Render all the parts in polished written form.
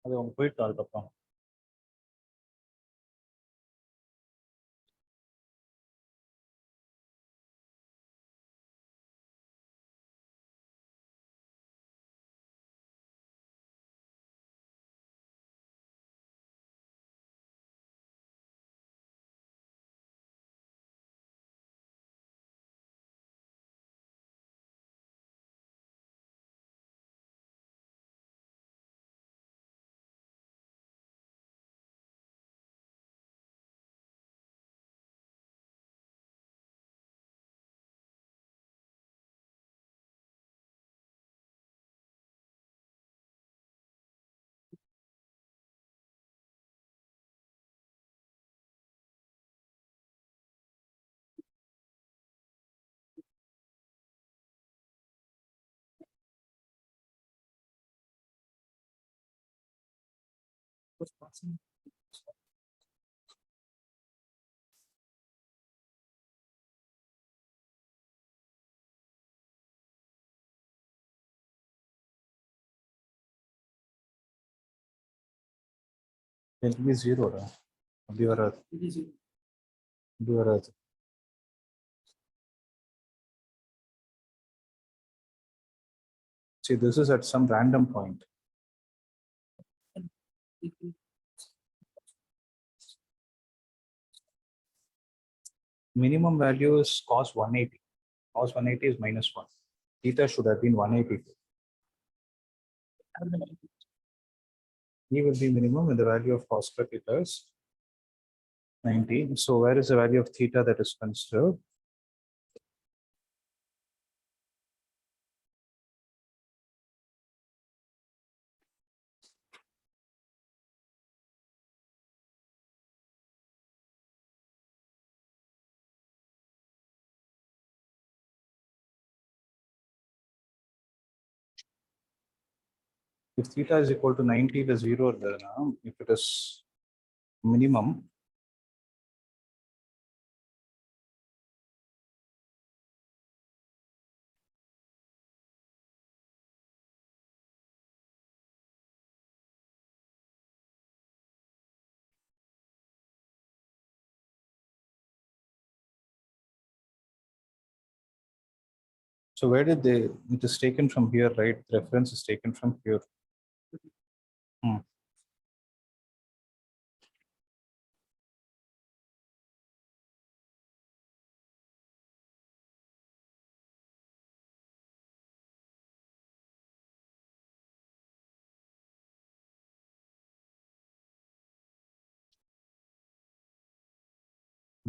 அது அவங்க போயிட்டு அதுக்கப்புறம் it'll be 0. அப்படி வராது. இப்படி வராது. See, this is at some random point. Minimum value is cos 180. Cos 180 is -1. Theta should have been 180. E will be minimum when the value of cos square theta is 90. So where is the value of theta that is considered? If theta is equal to 90, it is 0 there now. If it is minimum, so where did they, it is taken from here, right? The reference is taken from here. It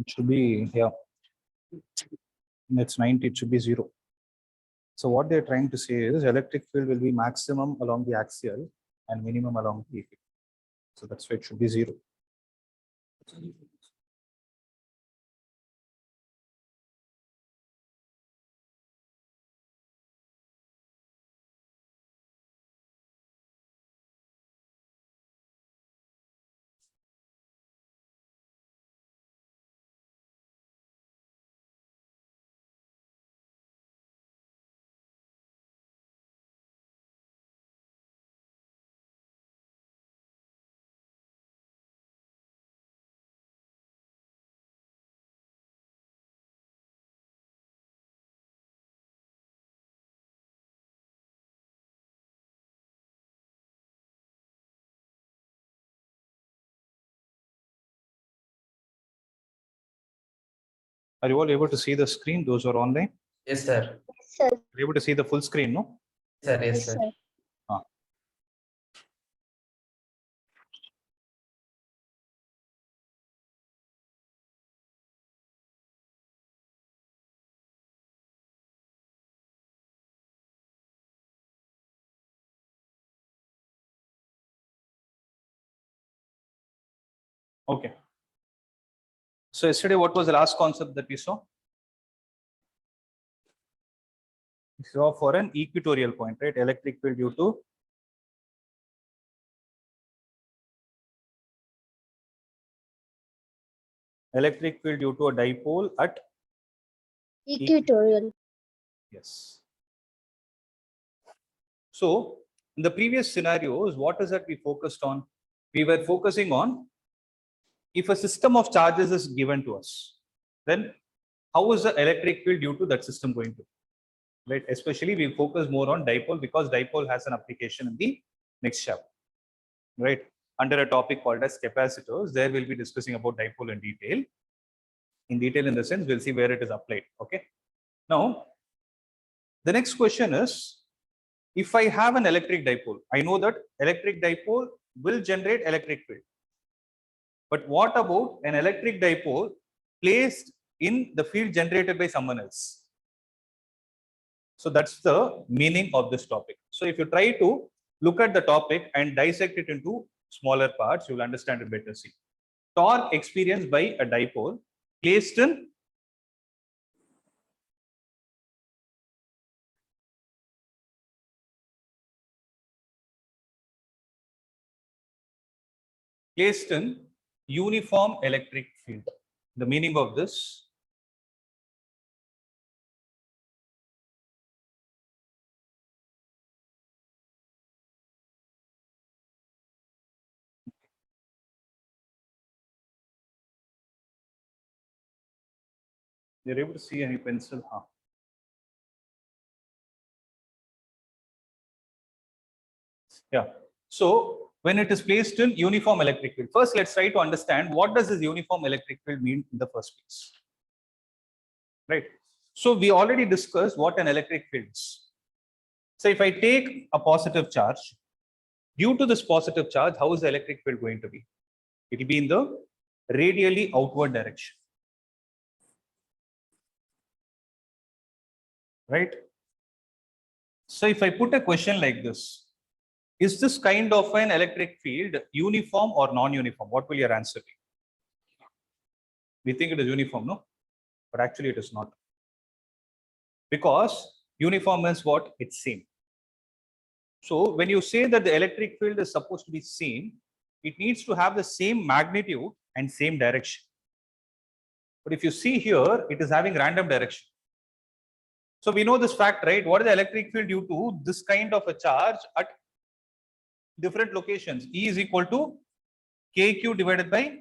should be, yeah, it's 90, it should be 0. So what they're trying to say is electric field will be maximum along the axial and minimum along the AP. So that's why it should be 0. Are you all able to see the screen? Those who are online? Yes, sir. Yes, sir. You're able to see the full screen, no? Sir, yes, sir. Okay. So yesterday, what was the last concept that we saw? We saw for an equatorial point, right? Electric field due to electric field due to a dipole at Equatorial. yes. So In the previous scenarios, what is that we focused on? We were focusing on if a system of charges is given to us, then how is the electric field due to that system going to be? Right? Especially we focus more on dipole because dipole has an application in the next chapter. Right? Under a topic called as capacitors, there we'll be discussing about dipole in detail. In detail, in the sense, we'll see where it is applied. Okay. Now, the next question is, if I have an electric dipole, I know that electric dipole will generate electric field. But what about an electric dipole placed in the field generated by someone else? So that's the meaning of this topic. So if you try to look at the topic and dissect it into smaller parts, you will understand it better. See, torque experienced by a dipole placed in uniform electric field. The meaning of this, you're able to see any pencil? Huh? Yeah. So when it is placed in uniform electric field, first let's try to understand what does this uniform electric field mean in the first place. Right. So we already discussed what an electric field is. So if I take a positive charge, due to this positive charge, how is the electric field going to be? It will be in the radially outward direction. Right? So if I put a question like this, is this kind of an electric field uniform or non-uniform? What will your answer be? We think it is uniform, no? But actually it is not. Because uniform means what? It's same. So when you say that the electric field is supposed to be same, it needs to have the same magnitude and same direction. But if you see here, it is having random direction. So we know this fact, right? What is the electric field due to this kind of a charge at different locations? E is equal to kq divided by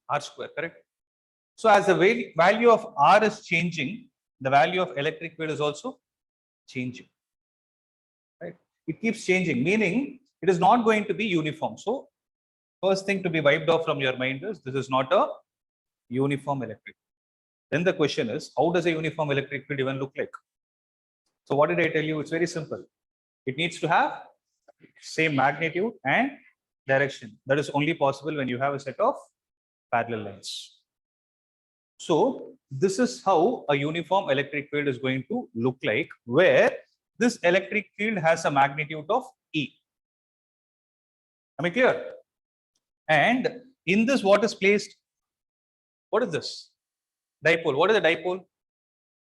r square, correct? So as the value of r is changing, the value of electric field is also changing. Right? It keeps changing, meaning it is not going to be uniform. So first thing to be wiped off from your mind is this is not a uniform electric. Then the question is, how does a uniform electric field even look like? So what did I tell you? It's very simple. It needs to have same magnitude and direction. That is only possible when you have a set of parallel lines. So this is how a uniform electric field is going to look like, where this electric field has a magnitude of E. Am I clear? And in this, what is placed? What is this? Dipole. What is a dipole?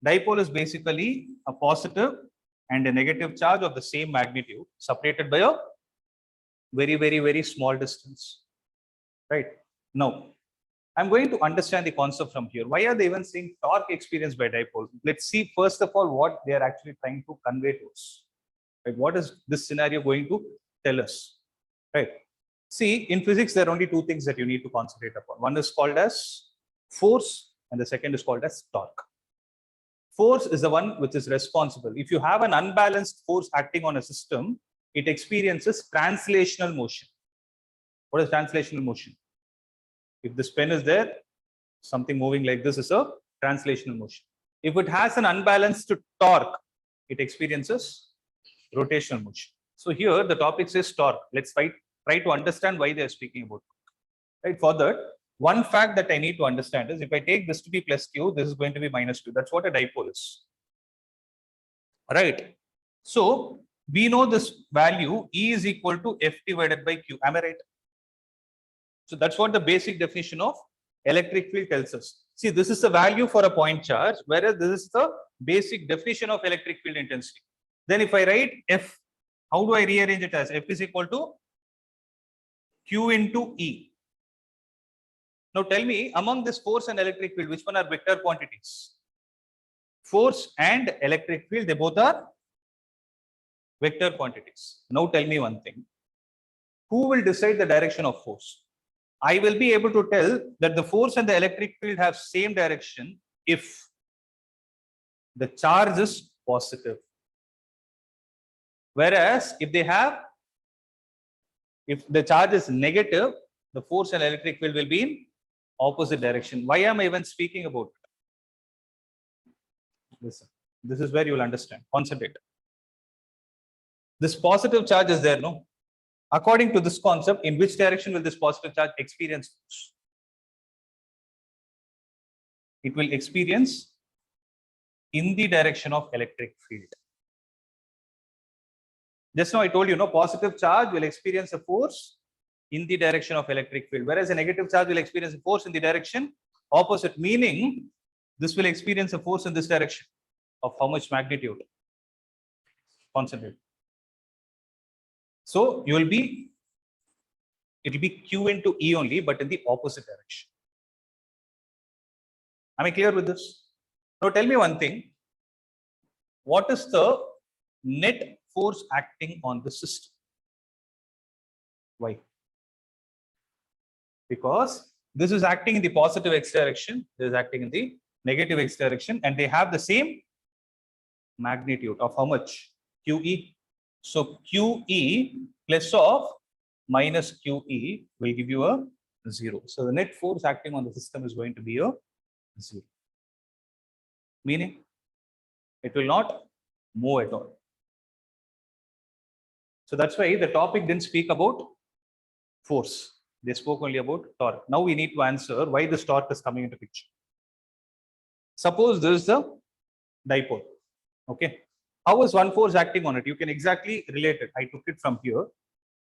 Dipole is basically a positive and a negative charge of the same magnitude separated by a very small distance. Right? Now, I'm going to understand the concept from here. Why are they even saying torque experienced by dipole? Let's see first of all what they are actually trying to convey to us. Right? What is this scenario going to tell us? Right? See, in physics, there are only two things that you need to concentrate upon. One is called as force, and the second is called as torque. Force is the one which is responsible. If you have an unbalanced force acting on a system, it experiences translational motion. What is translational motion? If this pen is there, something moving like this is a translational motion. If it has an unbalanced torque, it experiences rotational motion. So here the topic says torque. Let's try to understand why they are speaking about torque. Right? For that, one fact that I need to understand is if I take this to be plus q, this is going to be minus q. That's what a dipole is. Right? So we know this value E is equal to F divided by Q. Am I right? So that's what the basic definition of electric field tells us. See, this is the value for a point charge, whereas this is the basic definition of electric field intensity. Then if I write F, how do I rearrange it as? F is equal to Q into E. Now tell me, among this force and electric field, which one are vector quantities? Force and electric field, they both are vector quantities. Now tell me one thing. Who will decide the direction of force? I will be able to tell that the force and the electric field have same direction if the charge is positive. Whereas if the charge is negative, the force and electric field will be in opposite direction. Why am I even speaking about it? Listen, this is where you will understand. Concentrate. This positive charge is there, no? According to this concept, in which direction will this positive charge experience force? It will experience in the direction of electric field. Just now I told you, no, positive charge will experience a force in the direction of electric field, whereas a negative charge will experience a force in the direction opposite, meaning this will experience a force in this direction of how much magnitude? Concentrate. So it will be Q into E only, but in the opposite direction. Am I clear with this? Now tell me one thing. What is the net force acting on the system? Why? Because this is acting in the positive x direction, this is acting in the negative x direction, and they have the same magnitude of how much? QE. So QE plus of minus QE will give you a 0. So the net force acting on the system is going to be a 0. Meaning it will not move at all. So that's why the topic didn't speak about force. They spoke only about torque. Now we need to answer why this torque is coming into picture. Suppose this is the dipole. Okay. How is one force acting on it? You can exactly relate it. I took it from here.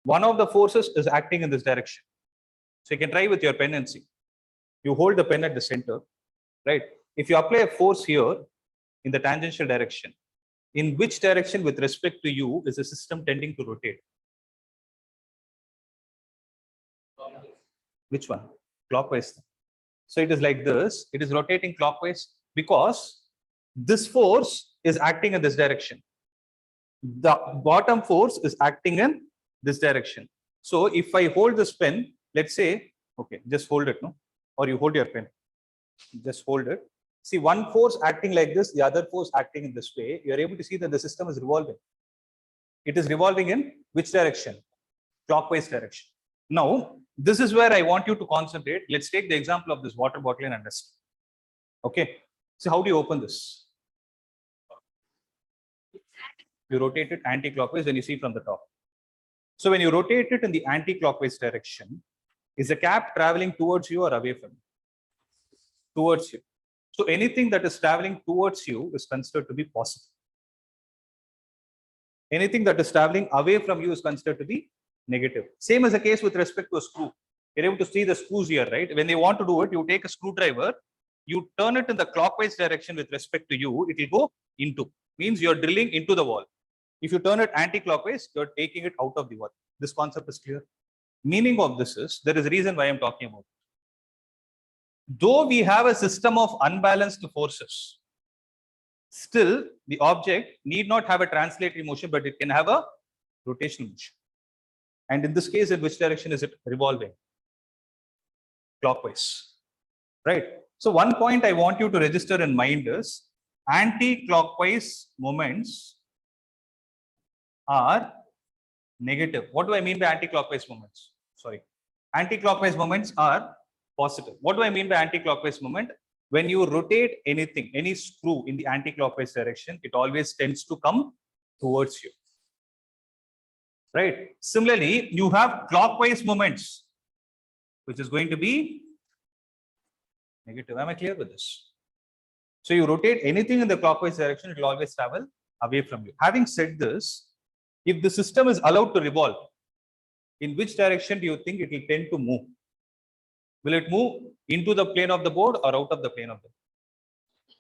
One of the forces is acting in this direction. So you can try with your pen and see. You hold the pen at the center, right? If you apply a force here in the tangential direction, in which direction with respect to you is the system tending to rotate? Which one? Clockwise. So it is like this. It is rotating clockwise because this force is acting in this direction. The bottom force is acting in this direction. So if I hold this pen, let's say, okay, just hold it, no? Or you hold your pen. Just hold it. See, one force acting like this, the other force acting in this way, you are able to see that the system is revolving. It is revolving in which direction? Clockwise direction. Now, this is where I want you to concentrate. Let's take the example of this water bottle and understand. Okay. So how do you open this? You rotate it anti-clockwise when you see from the top. So when you rotate it in the anti-clockwise direction, is the cap traveling towards you or away from you? Towards you. So anything that is traveling towards you is considered to be positive. Anything that is traveling away from you is considered to be negative. Same is the case with respect to a screw. You're able to see the screws here, right? When they want to do it, you take a screwdriver, you turn it in the clockwise direction with respect to you, it will go into. Means you're drilling into the wall. If you turn it anti-clockwise, you're taking it out of the wall. This concept is clear. Meaning of this is, there is a reason why I'm talking about it. Though we have a system of unbalanced forces, still the object need not have a translatory motion, but it can have a rotational motion. And in this case, in which direction is it revolving? Clockwise, right? So one point I want you to register in mind is anti-clockwise moments are negative. What do I mean by anti-clockwise moments? Sorry. Anti-clockwise moments are positive. What do I mean by anti-clockwise moment? When you rotate anything, any screw in the anti-clockwise direction, it always tends to come towards you. Right? Similarly, you have clockwise moments, which is going to be negative. Am I clear with this? So you rotate anything in the clockwise direction, it will always travel away from you. Having said this, if the system is allowed to revolve, in which direction do you think it will tend to move? Will it move into the plane of the board or out of the plane of the board?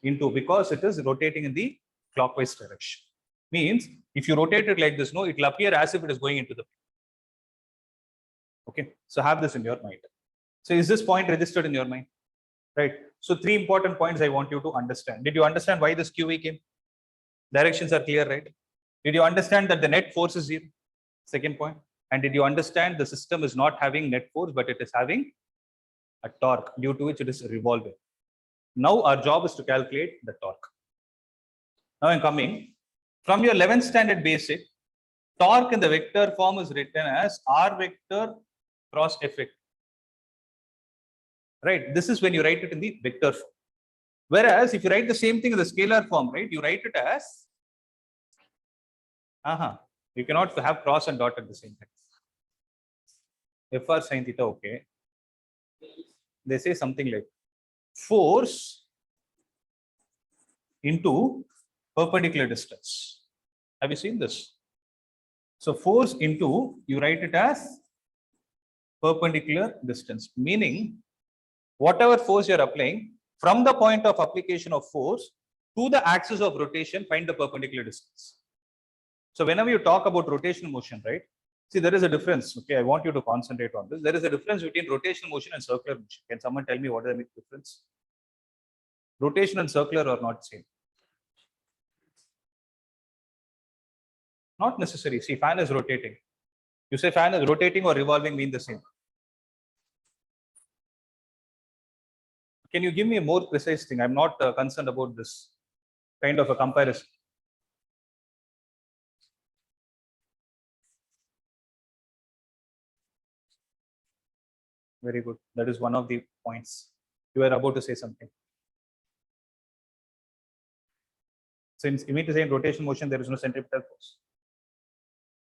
Into, because it is rotating in the clockwise direction. Means if you rotate it like this, no, it will appear as if it is going into the plane. Okay, so have this in your mind. So is this point registered in your mind? Right. So three important points I want you to understand. Did you understand why this QE came? Directions are clear, right? Did you understand that the net force is 0? Second point. And did you understand the system is not having net force, but it is having a torque due to which it is revolving. Now our job is to calculate the torque. Now I'm coming from your 11th standard basic. Torque in the vector form is written as R vector cross F vector. Right? This is when you write it in the vector form. Whereas if you write the same thing in the scalar form, right, you write it as you cannot have cross and dot at the same time. FR sin theta, okay. They say something like force into perpendicular distance. Have you seen this? So force into, you write it as perpendicular distance, meaning whatever force you're applying, from the point of application of force to the axis of rotation, find the perpendicular distance. So whenever you talk about rotational motion, right? See, there is a difference. Okay, I want you to concentrate on this. There is a difference between rotational motion and circular motion. Can someone tell me what is the difference? Rotation and circular are not same. Not necessary. See, fan is rotating. You say fan is rotating or revolving mean the same. Can you give me a more precise thing? I'm not concerned about this kind of a comparison. Very good. That is one of the points. You were about to say something. Since you mean to say in rotation motion, there is no centripetal force.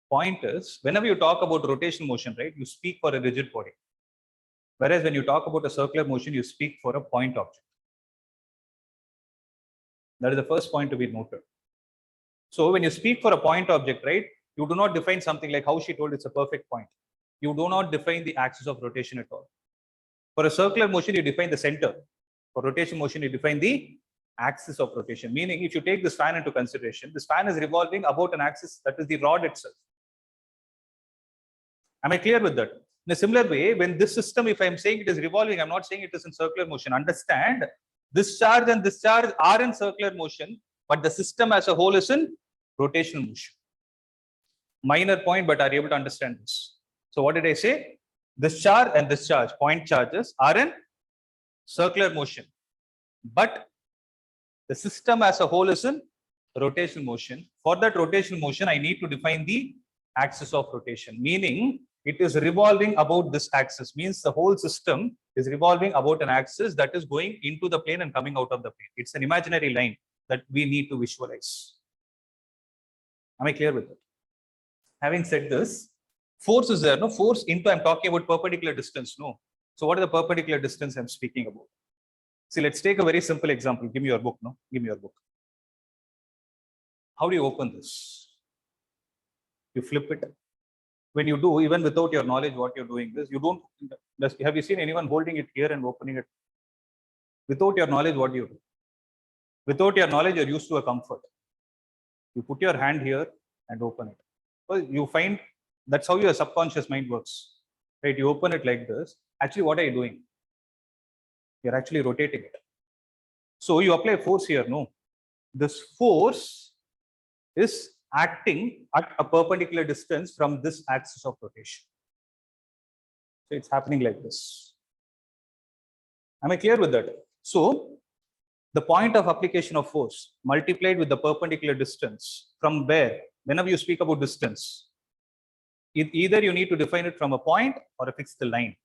Point is, whenever you talk about rotation motion, right, you speak for a rigid body. Whereas when you talk about a circular motion, you speak for a point object. That is the first point to be noted. So when you speak for a point object, right, you do not define something like how she told it's a perfect point. You do not define the axis of rotation at all. For a circular motion, you define the center. For rotation motion, you define the axis of rotation. Meaning, if you take this fan into consideration, this fan is revolving about an axis that is the rod itself. Am I clear with that? In a similar way, when this system, if I'm saying it is revolving, I'm not saying it is in circular motion. Understand, this charge and this charge are in circular motion, but the system as a whole is in rotational motion. Minor point, but are you able to understand this? So what did I say? This charge and this charge, point charges, are in circular motion, but the system as a whole is in rotational motion. For that rotational motion, I need to define the axis of rotation, meaning it is revolving about this axis, means the whole system is revolving about an axis that is going into the plane and coming out of the plane. It's an imaginary line that we need to visualize. Am I clear with it? Having said this, force is there, no? Force into, I'm talking about perpendicular distance, no? So what is the perpendicular distance I'm speaking about? See, let's take a very simple example. Give me your book, no? Give me your book. How do you open this? You flip it. When you do, even without your knowledge what you're doing this, you don't, have you seen anyone holding it here and opening it? Without your knowledge, what do you do? Without your knowledge, you're used to a comfort. You put your hand here and open it. Well, you find that's how your subconscious mind works, right? You open it like this. Actually, what are you doing? You're actually rotating it. So you apply force here, no? This force is acting at a perpendicular distance from this axis of rotation. So it's happening like this. Am I clear with that? So the point of application of force multiplied with the perpendicular distance from where, whenever you speak about distance, either you need to define it from a point or a fixed line.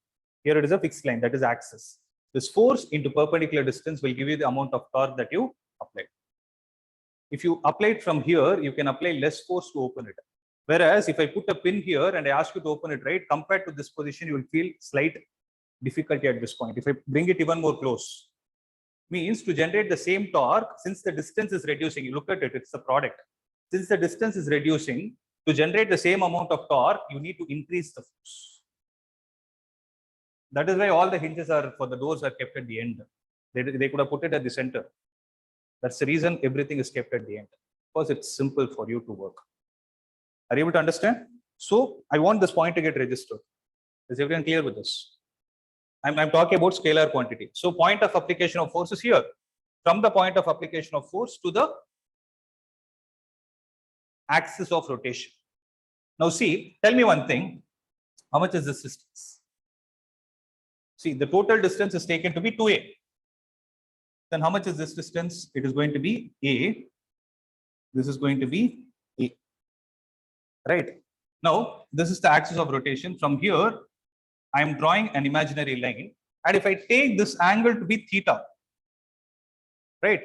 Here it is a fixed line, that is axis. This force into perpendicular distance will give you the amount of torque that you apply. If you apply it from here, you can apply less force to open it. Whereas if I put a pin here and I ask you to open it, right, compared to this position, you will feel slight difficulty at this point. If I bring it even more close, means to generate the same torque, since the distance is reducing, you look at it, it's the product. Since the distance is reducing, to generate the same amount of torque, you need to increase the force. That is why all the hinges are for the doors are kept at the end. They could have put it at the center. That's the reason everything is kept at the end, because it's simple for you to work. Are you able to understand? So I want this point to get registered. Is everyone clear with this? I'm talking about scalar quantity. So point of application of force is here. From the point of application of force to the axis of rotation. Now see, tell me one thing. How much is this distance? See, the total distance is taken to be 2a. Then how much is this distance? It is going to be a. This is going to be a. Right. Now, this is the axis of rotation. From here, I am drawing an imaginary line. And if I take this angle to be theta, right,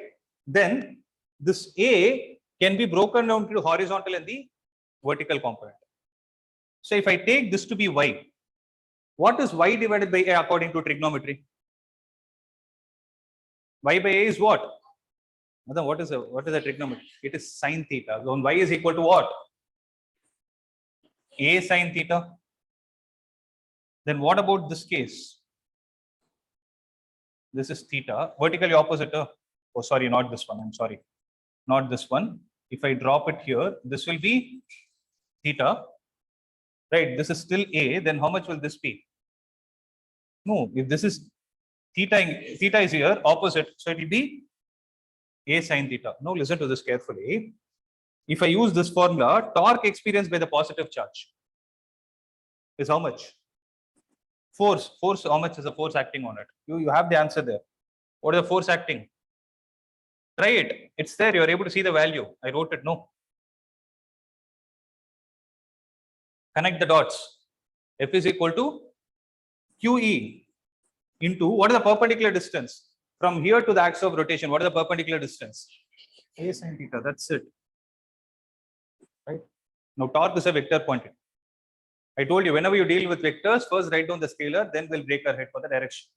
then this A can be broken down to horizontal and the vertical component. So if I take this to be y, what is y divided by a according to trigonometry? Y by a is what? What is the trigonometry? It is sine theta. So y is equal to what? A sine theta. Then what about this case? This is theta, vertically opposite. Oh, sorry, not this one. I'm sorry, not this one. If I drop it here, this will be theta. Right, this is still A. Then how much will this be? No, if this is theta is here, opposite. So it will be A sine theta. Now listen to this carefully. If I use this formula, torque experienced by the positive charge is how much? Force, how much is the force acting on it? You have the answer there. What is the force acting? Try it. It's there. You're able to see the value. I wrote it. No. Connect the dots. F is equal to QE into what is the perpendicular distance? From here to the axis of rotation, what is the perpendicular distance? A sin theta. That's it. Right. Now torque is a vector quantity. I told you, whenever you deal with vectors, first write down the scalar, then we'll break our head for the direction.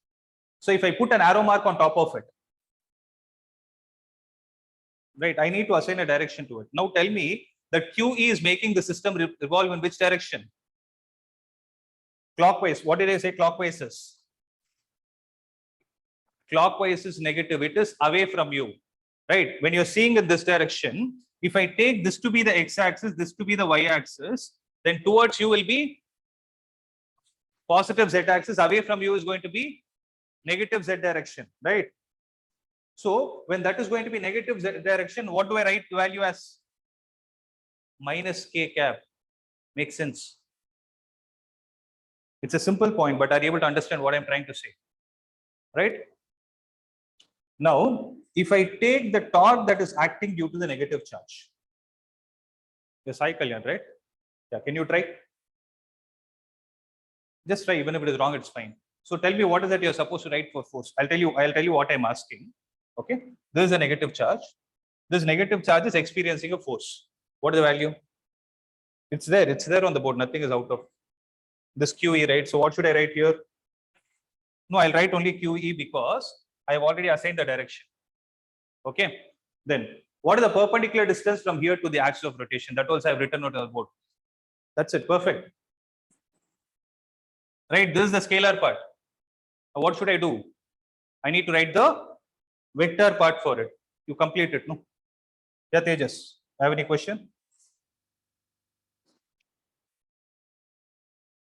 So if I put an arrow mark on top of it, right, I need to assign a direction to it. Now tell me that QE is making the system revolve in which direction? Clockwise. What did I say clockwise is? Clockwise is negative. It is away from you, right? When you're seeing in this direction, if I take this to be the x-axis, this to be the y-axis, then towards you will be positive z-axis, away from you is going to be negative z direction, right? So when that is going to be negative z direction, what do I write the value as? Minus k cap. Makes sense. It's a simple point, but are you able to understand what I'm trying to say? Right? Now, if I take the torque that is acting due to the negative charge, yes, I Kalyan, right? Yeah, can you try? Just try, even if it is wrong, it's fine. So tell me what is that you're supposed to write for force. I'll tell you what I'm asking. Okay. This is a negative charge. This negative charge is experiencing a force. What is the value? It's there on the board. Nothing is out of this QE, right? So what should I write here? No, I'll write only QE because I have already assigned the direction. Okay. Then what is the perpendicular distance from here to the axis of rotation? That also I've written on the board. That's it. Perfect. Right. This is the scalar part. What should I do? I need to write the vector part for it. You complete it, no? Yeah, Tejas. Have any question?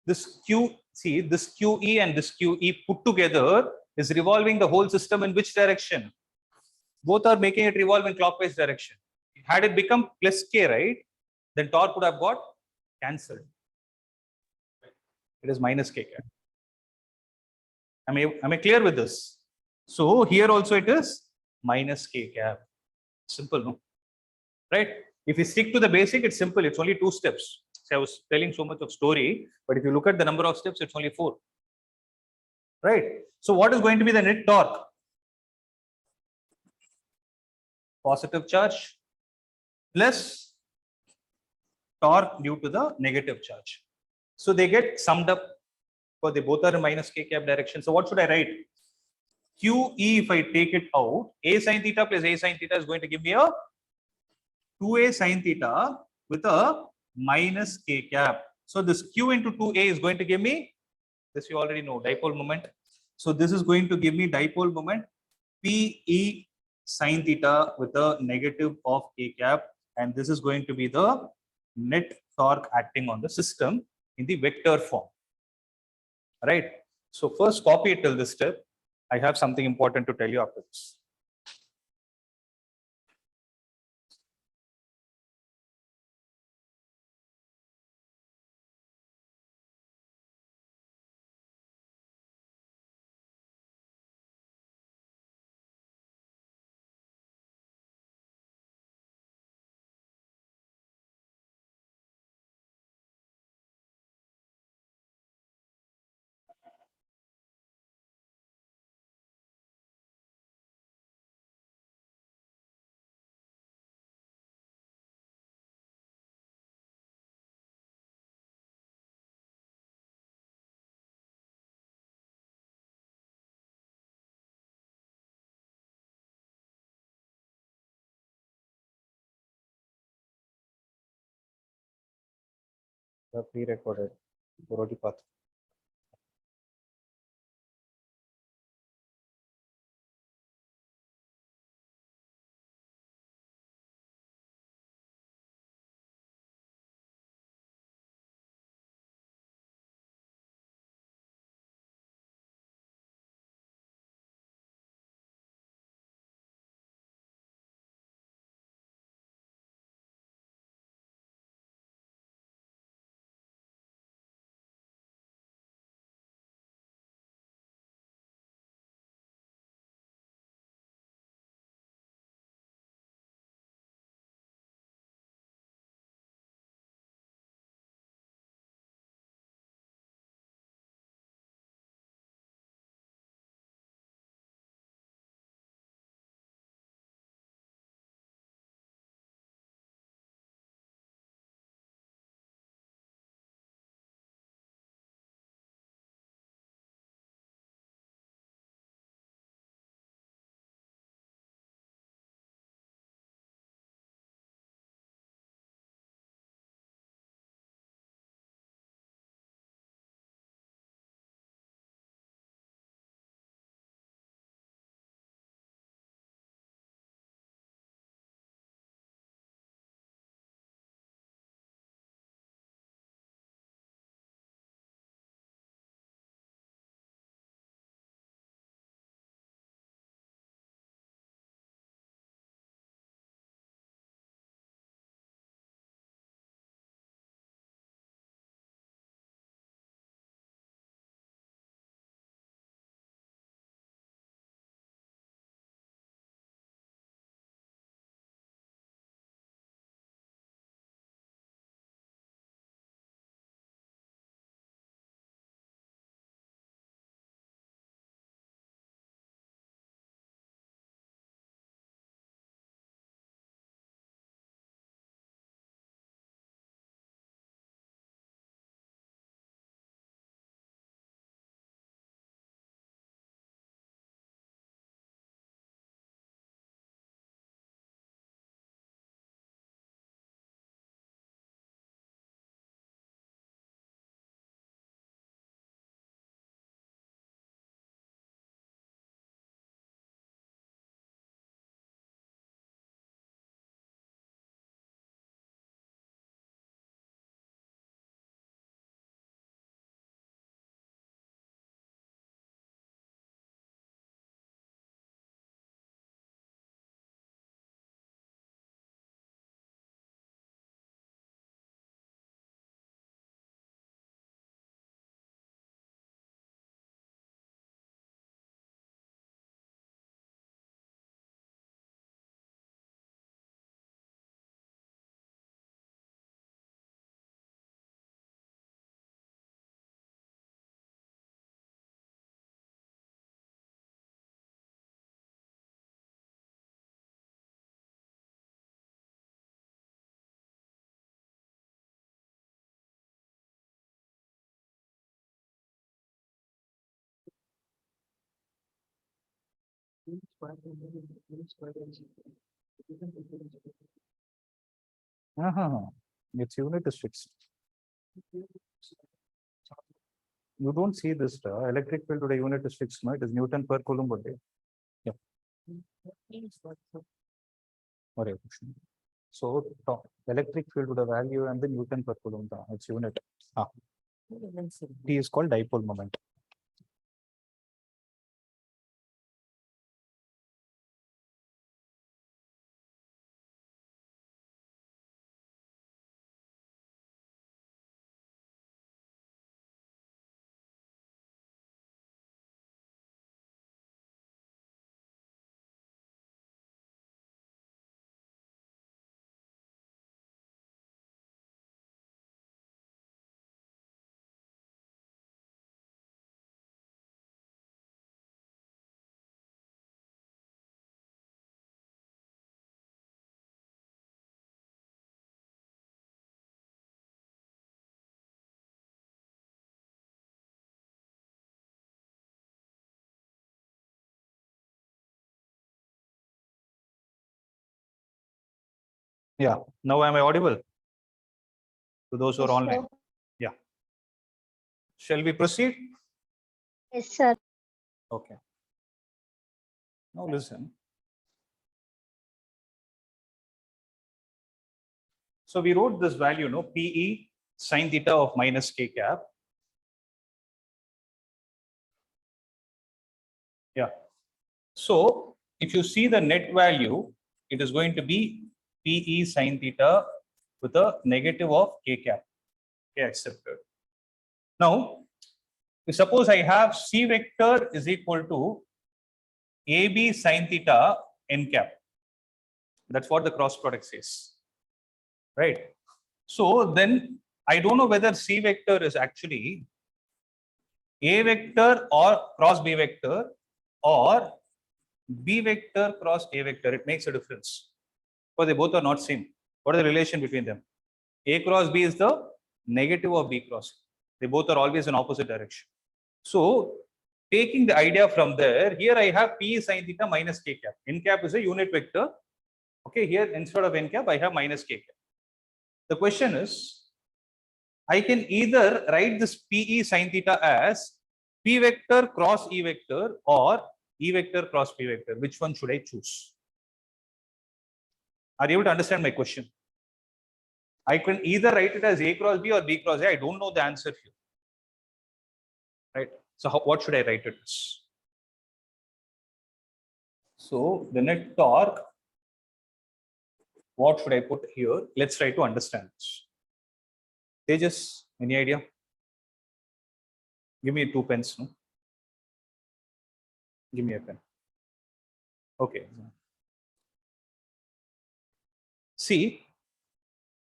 This this QE and this QE put together is revolving the whole system in which direction? Both are making it revolve in clockwise direction. Had it become plus K, right? Then torque would have got cancelled. It is minus K cap. Am I clear with this? So here also it is minus K cap. Simple, no? Right? If you stick to the basic, it's simple. It's only 2 steps. So I was telling so much of story, but if you look at the number of steps, it's only 4. Right? So what is going to be the net torque? Positive charge plus torque due to the negative charge. So they get summed up, because they both are in minus K cap direction. So what should I write? QE, if I take it out, A sin theta plus A sin theta is going to give me a 2A sin theta with a minus K cap. So this Q into 2A is going to give me, this you already know, dipole moment. So this is going to give me dipole moment PE sin theta with a negative of K cap. And this is going to be the net torque acting on the system in the vector form. Right? So first copy it till this step. I have something important to tell you after this. The pre-recorded Borodi path. Its unit is fixed. You don't see this electric field to the unit is fixed, no? It is Newton per Coulomb only. Yeah. Alright. So electric field to the value and the Newton per Coulomb, its unit. T is called dipole moment. Yeah. Now am I audible to those who are Yes, online? sir. Shall we proceed? Yes, sir. Okay. Now listen. So we wrote this value, no, PE sine theta of minus k cap. Yeah. So if you see the net value, it is going to be PE sine theta with a negative of k cap. Okay, accepted. Now, suppose I have C vector is equal to AB sine theta n cap. That's what the cross product says. Right. So then I don't know whether C vector is actually A vector or cross B vector or B vector cross A vector. It makes a difference because they both are not same. What is the relation between them? A cross B is the negative of B cross. They both are always in opposite direction. So taking the idea from there, here I have P sine theta minus k cap. N cap is a unit vector. Okay, here instead of n cap, I have minus k cap. The question is, I can either write this PE sine theta as P vector cross E vector or E vector cross P vector. Which one should I choose? Are you able to understand my question? I can either write it as A cross B or B cross A. I don't know the answer here. Right? So what should I write it as? So the net torque, what should I put here? Let's try to understand this. Tejas, any idea? Give me 2 pens. No? Give me a pen. Okay. See,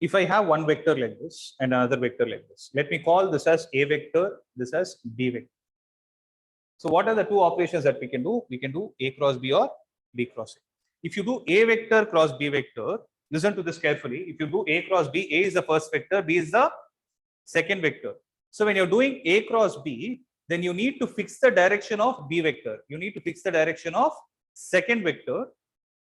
if I have one vector like this and another vector like this, let me call this as A vector, this as B vector. So what are the two operations that we can do? We can do A cross B or B cross A. If you do A vector cross B vector, listen to this carefully. If you do A cross B, A is the first vector, B is the second vector. So when you're doing A cross B, then you need to fix the direction of B vector. You need to fix the direction of second vector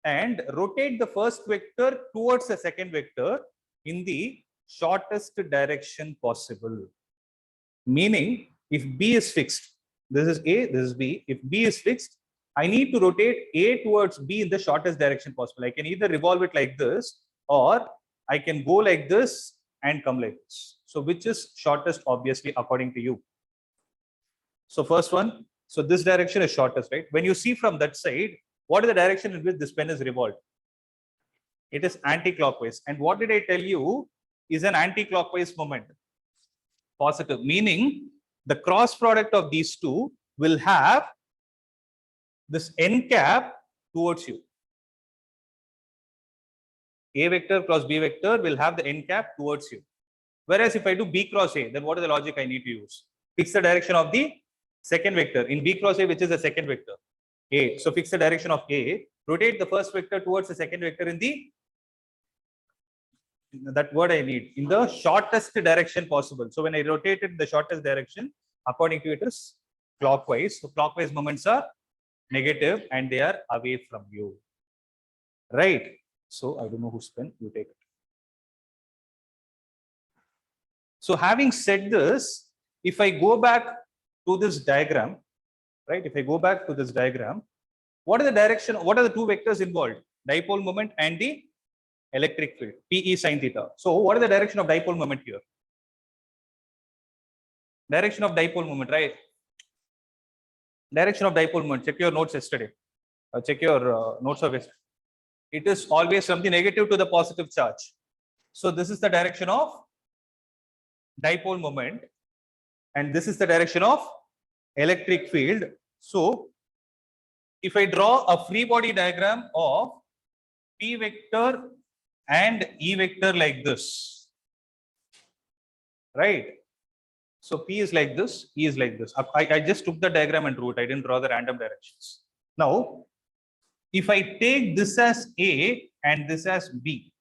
and rotate the first vector towards the second vector in the shortest direction possible. Meaning, if B is fixed, this is A, this is B. If B is fixed, I need to rotate A towards B in the shortest direction possible. I can either revolve it like this, or I can go like this and come like this. So which is shortest, obviously, according to you? So first one, so this direction is shortest, right? When you see from that side, what is the direction in which this pen is revolved? It is anti-clockwise. And what did I tell you is an anti-clockwise moment? Positive, meaning the cross product of these two will have this n cap towards you. A vector cross B vector will have the n cap towards you. Whereas if I do B cross A, then what is the logic I need to use? Fix the direction of the second vector in B cross A, which is the second vector, A. So fix the direction of A, rotate the first vector towards the second vector in the, that word I need, in the shortest direction possible. So when I rotate it in the shortest direction, according to it is clockwise. So clockwise moments are negative and they are away from you. Right? So I don't know whose pen, you take it. So having said this, if I go back to this diagram, right? If I go back to this diagram, what is the direction? What are the two vectors involved? Dipole moment and the electric field, PE sine theta. So what is the direction of dipole moment here? Direction of dipole moment, right? Direction of dipole moment. Check your notes yesterday. Check your notes of yesterday. It is always from the negative to the positive charge. So this is the direction of dipole moment, and this is the direction of electric field. So if I draw a free body diagram of P vector and E vector like this, right? So P is like this, E is like this. I just took the diagram and drew it. I didn't draw the random directions. Now, if I take this as A and this as B,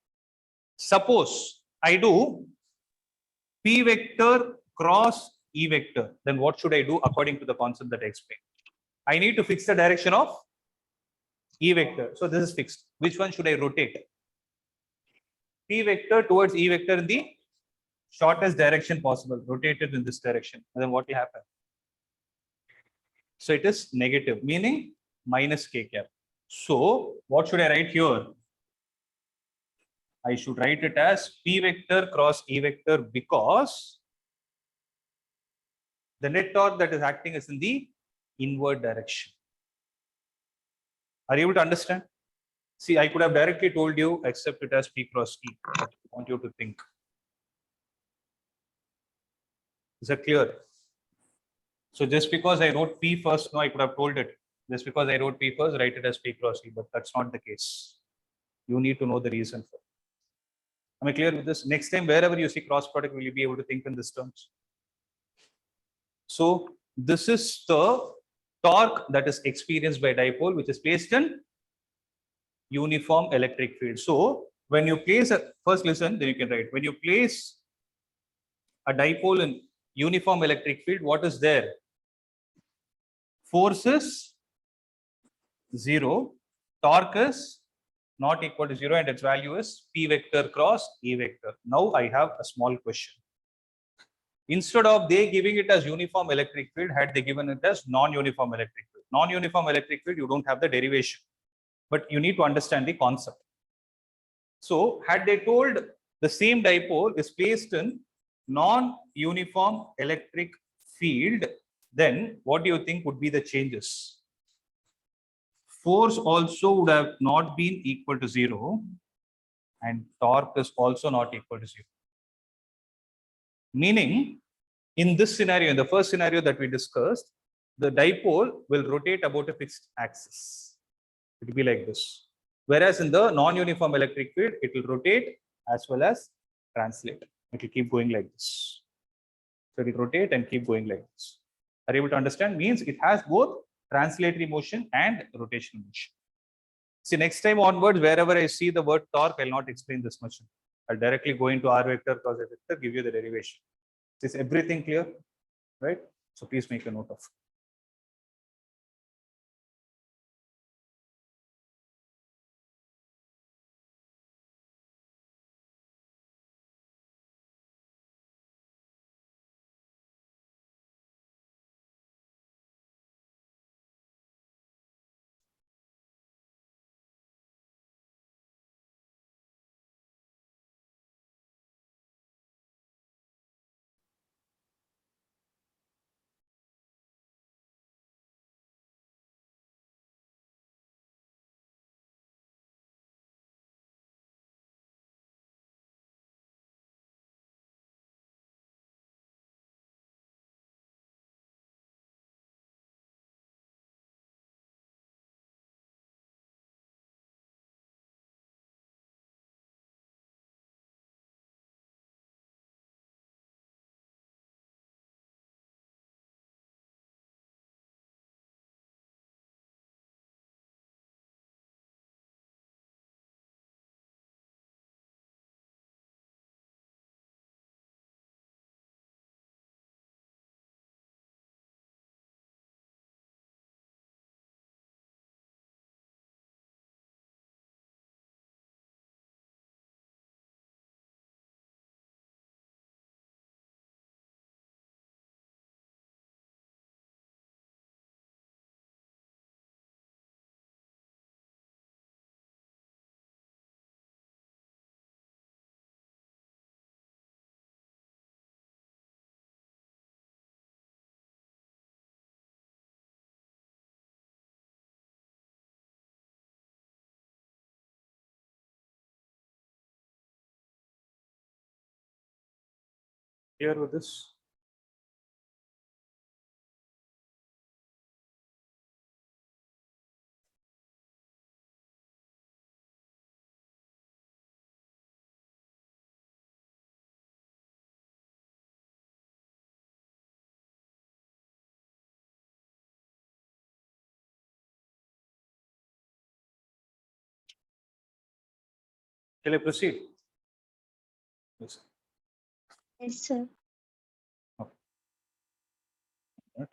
suppose I do P vector cross E vector, then what should I do according to the concept that I explained? I need to fix the direction of E vector. So this is fixed. Which one should I rotate? P vector towards E vector in the shortest direction possible, rotate it in this direction, and then what will happen? So it is negative, meaning minus k cap. So what should I write here? I should write it as p vector cross e vector because the net torque that is acting is in the inward direction. Are you able to understand? See, I could have directly told you accept it as p cross e, but I want you to think. Is that clear? So just because I wrote p first, no, I could have told it. Just because I wrote p first, write it as p cross e, but that's not the case. You need to know the reason for it. Am I clear with this? Next time, wherever you see cross product, will you be able to think in these terms? So this is the torque that is experienced by dipole, which is placed in uniform electric field. So when you place a, first listen, then you can write. When you place a dipole in uniform electric field, what is there? Force is 0, torque is not equal to 0, and its value is p vector cross e vector. Now I have a small question. Instead of they giving it as uniform electric field, had they given it as non-uniform electric field. Non-uniform electric field, you don't have the derivation, but you need to understand the concept. So had they told the same dipole is placed in non-uniform electric field, then what do you think would be the changes? Force also would have not been equal to 0, and torque is also not equal to 0. Meaning, in this scenario, in the first scenario that we discussed, the dipole will rotate about a fixed axis. It will be like this. Whereas in the non-uniform electric field, it will rotate as well as translate. It will keep going like this. So it will rotate and keep going like this. Are you able to understand? Means it has both translatory motion and rotational motion. See, next time onwards, wherever I see the word torque, I'll not explain this much. I'll directly go into R vector, cos vector, give you the derivation. Is everything clear? Right? So please make a note of it. Clear with this? Shall I proceed? Yes. Yes, sir. Right.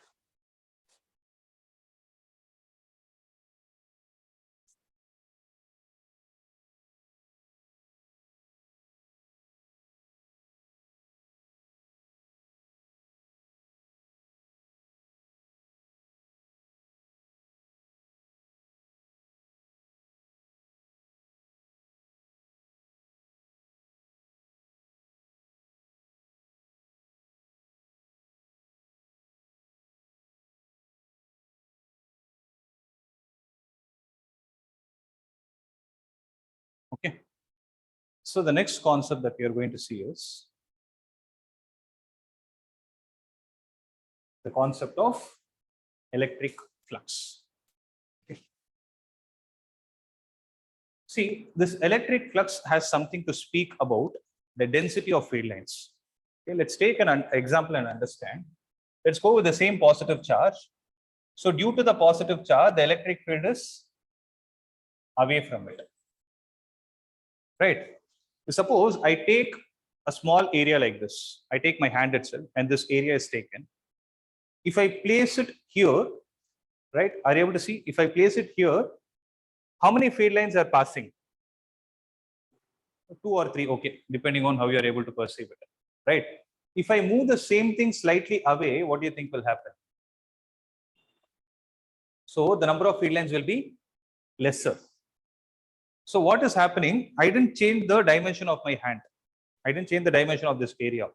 So the next concept that we are going to see is the concept of electric flux. Okay. See, this electric flux has something to speak about the density of field lines. Okay, let's take an example and understand. Let's go with the same positive charge. So due to the positive charge, the electric field is away from it. Right? Suppose I take a small area like this. I take my hand itself and this area is taken. If I place it here, right? Are you able to see? If I place it here, how many field lines are passing? 2 or 3, okay, depending on how you are able to perceive it, right? If I move the same thing slightly away, what do you think will happen? So the number of field lines will be lesser. So what is happening? I didn't change the dimension of my hand. I didn't change the dimension of this area.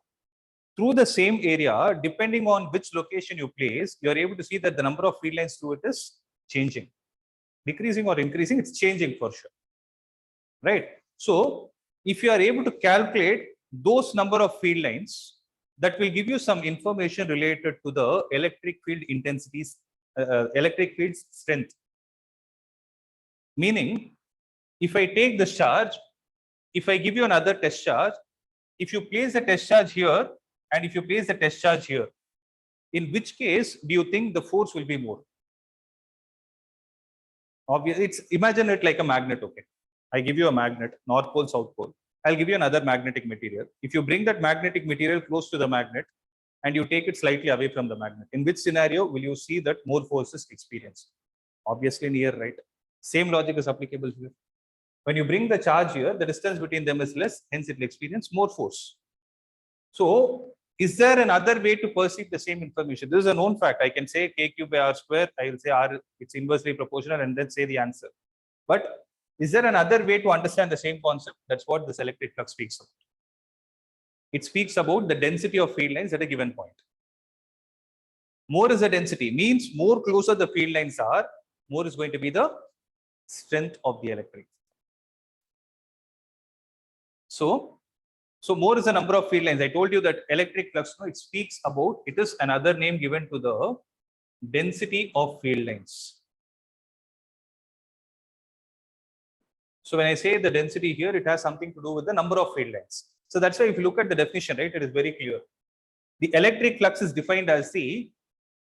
Through the same area, depending on which location you place, you are able to see that the number of field lines through it is changing. Decreasing or increasing, it's changing for sure. Right? So if you are able to calculate those number of field lines, that will give you some information related to the electric field intensities, electric field strength. Meaning, if I take this charge, if I give you another test charge, if you place a test charge here and if you place a test charge here, in which case do you think the force will be more? Obviously, imagine it like a magnet. Okay, I give you a magnet, North Pole, South Pole. I'll give you another magnetic material. If you bring that magnetic material close to the magnet and you take it slightly away from the magnet, in which scenario will you see that more force is experienced? Obviously near, right? Same logic is applicable here. When you bring the charge here, the distance between them is less, hence it will experience more force. So is there another way to perceive the same information? This is a known fact. I can say k cube by r square. I will say r, it's inversely proportional, and then say the answer. But is there another way to understand the same concept? That's what this electric flux speaks about. It speaks about the density of field lines at a given point. More is the density, means more closer the field lines are, more is going to be the strength of the electric. So more is the number of field lines. I told you that electric flux, it speaks about, it is another name given to the density of field lines. So when I say the density here, it has something to do with the number of field lines. So that's why if you look at the definition, right, it is very clear. The electric flux is defined as the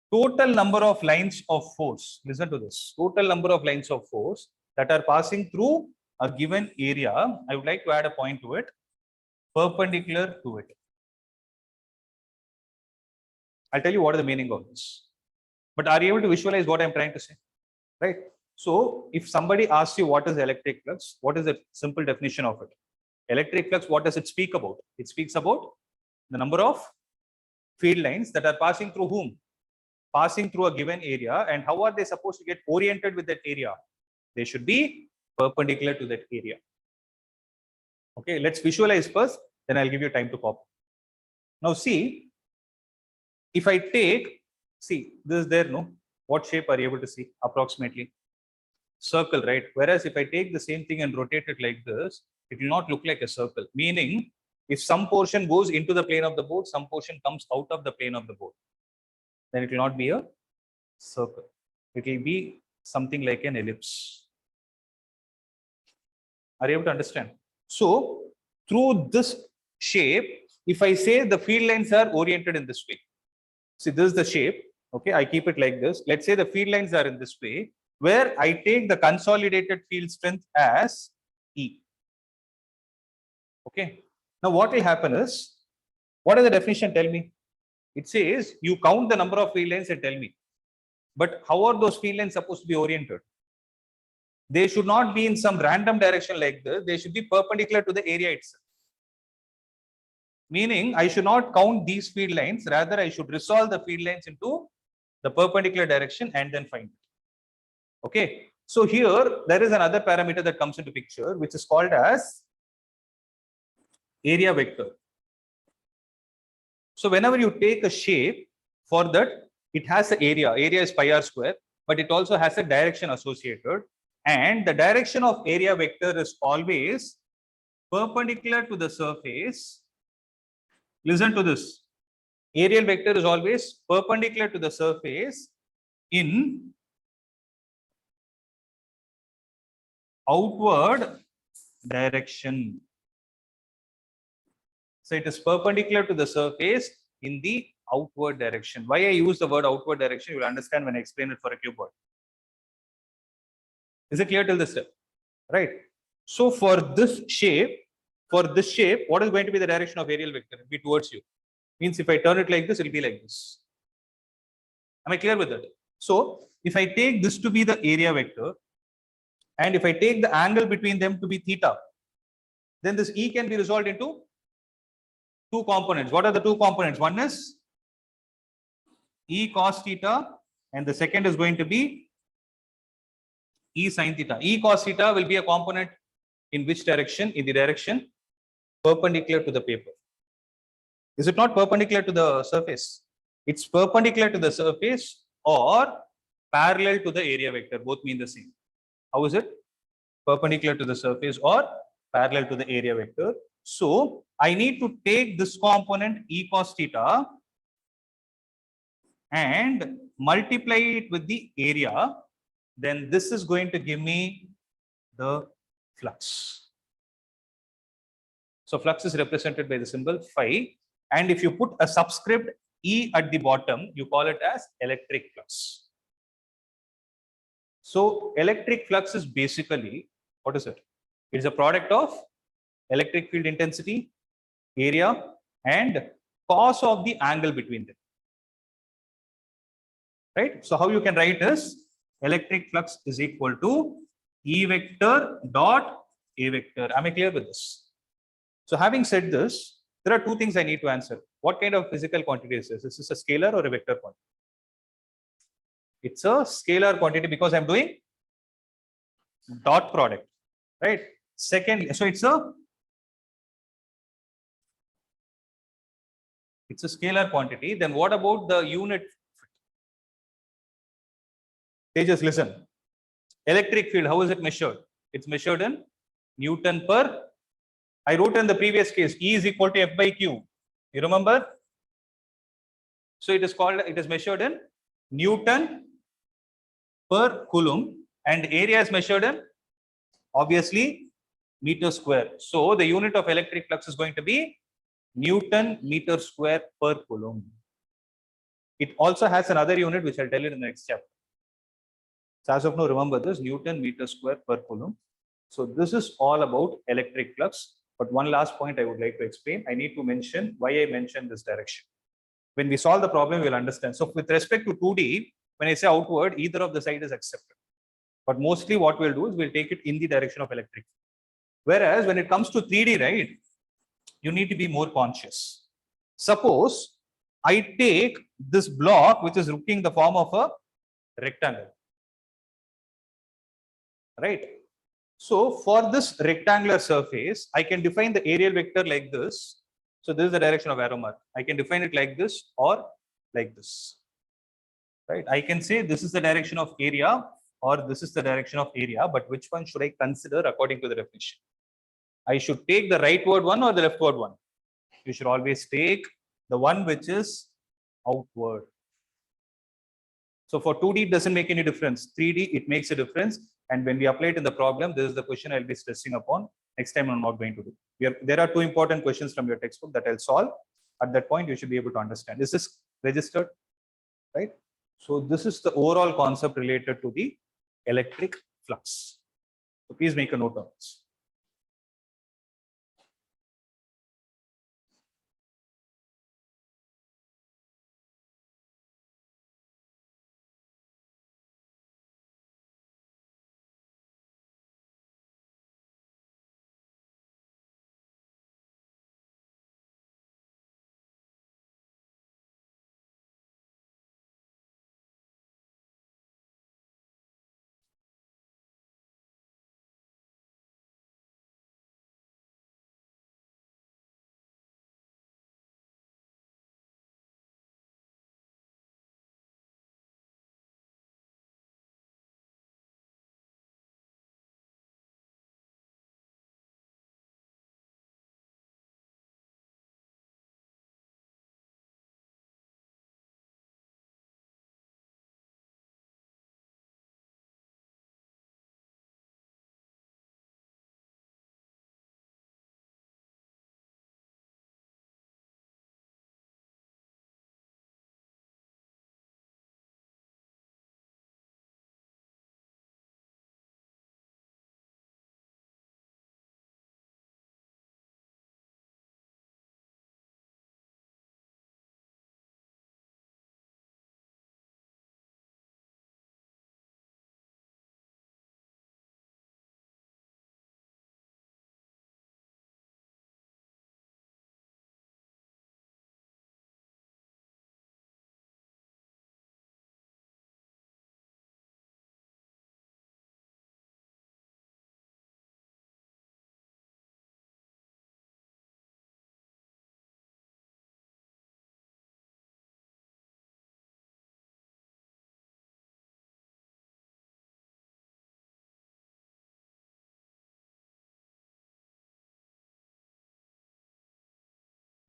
total number of lines of force. Listen to this. Total number of lines of force that are passing through a given area. I would like to add a point to it. Perpendicular to it. I'll tell you what is the meaning of this. But are you able to visualize what I'm trying to say? Right? So if somebody asks you what is electric flux, what is the simple definition of it? Electric flux, what does it speak about? It speaks about the number of field lines that are passing through whom? Passing through a given area, and how are they supposed to get oriented with that area? They should be perpendicular to that area. Okay, let's visualize first, then I'll give you time to copy. Now see, if I take, see, this is there, no? What shape are you able to see approximately? Circle, right? Whereas if I take the same thing and rotate it like this, it will not look like a circle. Meaning, if some portion goes into the plane of the board, some portion comes out of the plane of the board, then it will not be a circle. It will be something like an ellipse. Are you able to understand? So, through this shape, if I say the field lines are oriented in this way, see, this is the shape. Okay, I keep it like this. Let's say the field lines are in this way, where I take the consolidated field strength as E. Okay. Now, what will happen is, what does the definition tell me? It says you count the number of field lines and tell me. But how are those field lines supposed to be oriented? They should not be in some random direction like this. They should be perpendicular to the area itself. Meaning, I should not count these field lines. Rather, I should resolve the field lines into the perpendicular direction and then find it. Okay. So here, there is another parameter that comes into picture, which is called as area vector. So whenever you take a shape, for that, it has an area. Area is pi r square, but it also has a direction associated. And the direction of area vector is always perpendicular to the surface. Listen to this. Aerial vector is always perpendicular to the surface in outward direction. So it is perpendicular to the surface in the outward direction. Why I use the word outward direction, you will understand when I explain it for a cuboid. Is it clear till this step? Right. So for this shape, what is going to be the direction of aerial vector? It will be towards you. Means if I turn it like this, it will be like this. Am I clear with that? So if I take this to be the area vector, and if I take the angle between them to be theta, then this E can be resolved into two components. What are the two components? One is E cos theta, and the second is going to be E sin theta. E cos theta will be a component in which direction? In the direction perpendicular to the paper. Is it not perpendicular to the surface? It's perpendicular to the surface or parallel to the area vector. Both mean the same. How is it? Perpendicular to the surface or parallel to the area vector. So I need to take this component E cos theta and multiply it with the area. Then this is going to give me the flux. So flux is represented by the symbol phi. And if you put a subscript E at the bottom, you call it as electric flux. So electric flux is basically, what is it? It's a product of electric field intensity, area, and cos of the angle between them. Right? So how you can write is electric flux is equal to E vector dot A vector. Am I clear with this? So having said this, there are two things I need to answer. What kind of physical quantity is this? Is this a scalar or a vector quantity? It's a scalar quantity because I'm doing dot product, right? Second, so it's a scalar quantity. Then what about the unit? They just listen. Electric field, how is it measured? It's measured in Newton per. I wrote in the previous case, E is equal to F by Q. You remember? So it is measured in Newton per Coulomb, and area is measured in obviously meter square. So the unit of electric flux is going to be Newton meter square per Coulomb. It also has another unit which I'll tell you in the next chapter. So as of now, remember this, Newton meter square per Coulomb. So this is all about electric flux. But one last point I would like to explain. I need to mention why I mentioned this direction. When we solve the problem, we'll understand. So with respect to 2D, when I say outward, either of the side is accepted. But mostly what we'll do is we'll take it in the direction of electric. Whereas when it comes to 3D, right, you need to be more conscious. Suppose I take this block, which is looking the form of a rectangle. Right? So for this rectangular surface, I can define the aerial vector like this. So this is the direction of arrow mark. I can define it like this or like this. Right? I can say this is the direction of area or this is the direction of area, but which one should I consider according to the definition? I should take the rightward one or the leftward one. You should always take the one which is outward. So for 2D, it doesn't make any difference. 3D, it makes a difference. And when we apply it in the problem, this is the question I'll be stressing upon. Next time, I'm not going to do. There are two important questions from your textbook that I'll solve. At that point, you should be able to understand. Is this registered? Right? So this is the overall concept related to the electric flux. So please make a note of this.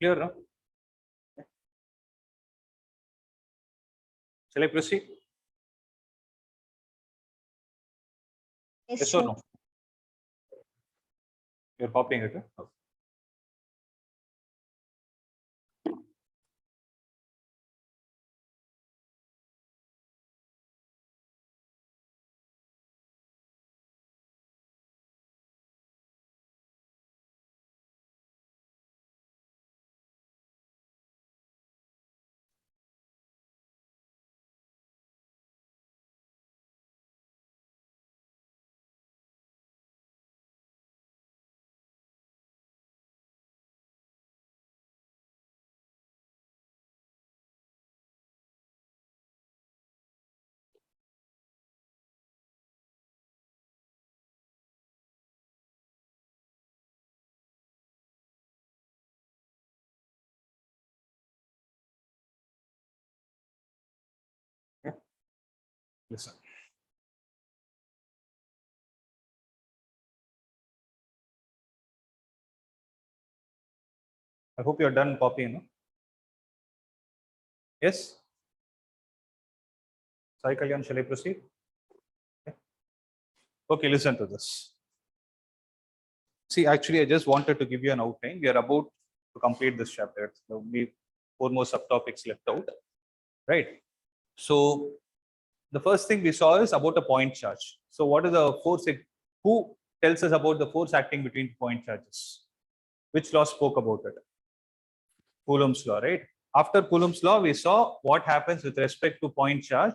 Clear, no? Shall I proceed? Yes, Yes or sir. no? You're copying it, huh? Okay. Listen. I hope you're done copying, no? Yes? Sai Kalyan, shall I proceed? Okay, listen to this. See, actually, I just wanted to give you an outline. We are about to complete this chapter. So we 4 more subtopics left out, right? So the first thing we saw is about a point charge. So what is the force? Who tells us about the force acting between point charges? Which law spoke about it? Coulomb's law, right? After Coulomb's law, we saw what happens with respect to point charge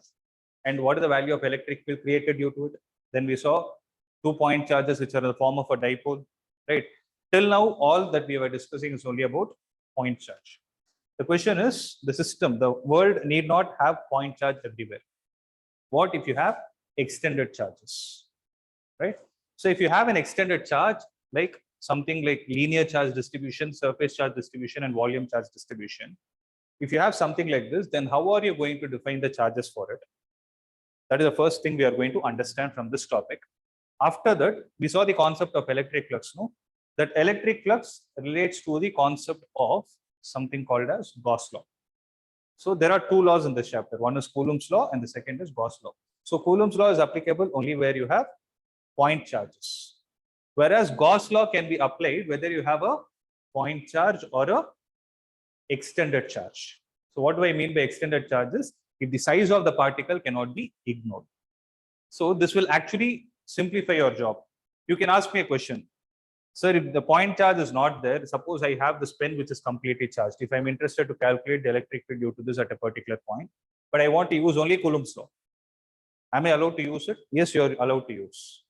and what is the value of electric field created due to it. Then we saw 2 point charges which are in the form of a dipole, right? Till now, all that we were discussing is only about point charge. The question is, the system, the world need not have point charge everywhere. What if you have extended charges, right? So if you have an extended charge, like something like linear charge distribution, surface charge distribution, and volume charge distribution, if you have something like this, then how are you going to define the charges for it? That is the first thing we are going to understand from this topic. After that, we saw the concept of electric flux, no? That electric flux relates to the concept of something called as Gauss law. So there are 2 laws in this chapter. One is Coulomb's law and the second is Gauss law. So Coulomb's law is applicable only where you have point charges. Whereas Gauss law can be applied whether you have a point charge or a extended charge. So what do I mean by extended charges? If the size of the particle cannot be ignored. So this will actually simplify your job. You can ask me a question. Sir, if the point charge is not there, suppose I have this pen which is completely charged. If I'm interested to calculate the electric field due to this at a particular point, but I want to use only Coulomb's law. Am I allowed to use it? Yes, you're allowed to use.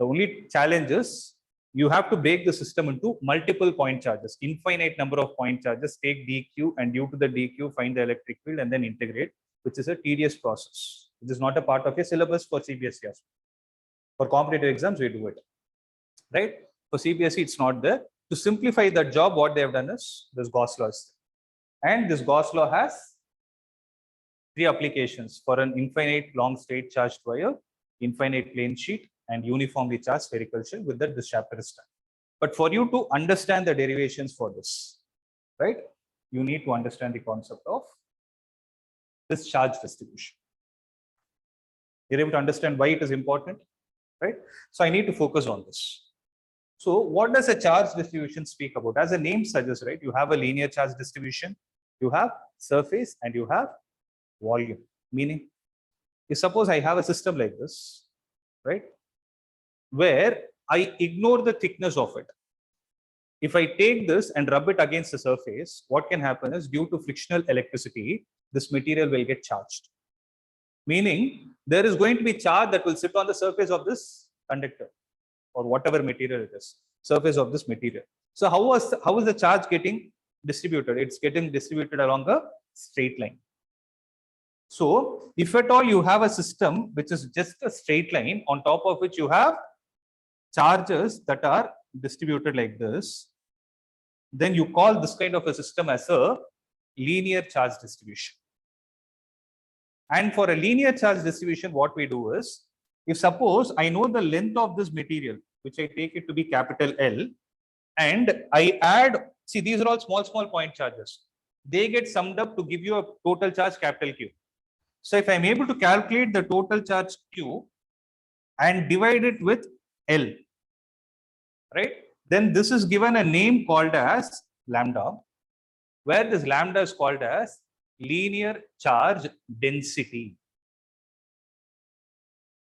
The only challenge is you have to break the system into multiple point charges, infinite number of point charges, take dq and due to the dq find the electric field and then integrate, which is a tedious process. It is not a part of a syllabus for CBSE. For competitive exams, we do it, right? For CBSE, it's not there. To simplify that job, what they have done is this Gauss law. And this Gauss law has 3 applications for an infinite long straight charged wire, infinite plane sheet, and uniformly charged spherical shell. With that, this chapter is done. But for you to understand the derivations for this, right, you need to understand the concept of this charge distribution. You're able to understand why it is important, right? So I need to focus on this. So what does a charge distribution speak about? As the name suggests, right, you have a linear charge distribution, you have surface, and you have volume. Meaning, if suppose I have a system like this, right, where I ignore the thickness of it. If I take this and rub it against the surface, what can happen is due to frictional electricity, this material will get charged. Meaning, there is going to be charge that will sit on the surface of this conductor or whatever material it is, surface of this material. So how is the charge getting distributed? It's getting distributed along a straight line. So if at all you have a system which is just a straight line on top of which you have charges that are distributed like this, then you call this kind of a system as a linear charge distribution. And for a linear charge distribution, what we do is, if suppose I know the length of this material, which I take it to be capital L, and I add, see, these are all small point charges. They get summed up to give you a total charge capital Q. So if I'm able to calculate the total charge Q and divide it with L, right? Then this is given a name called as lambda, where this lambda is called as linear charge density.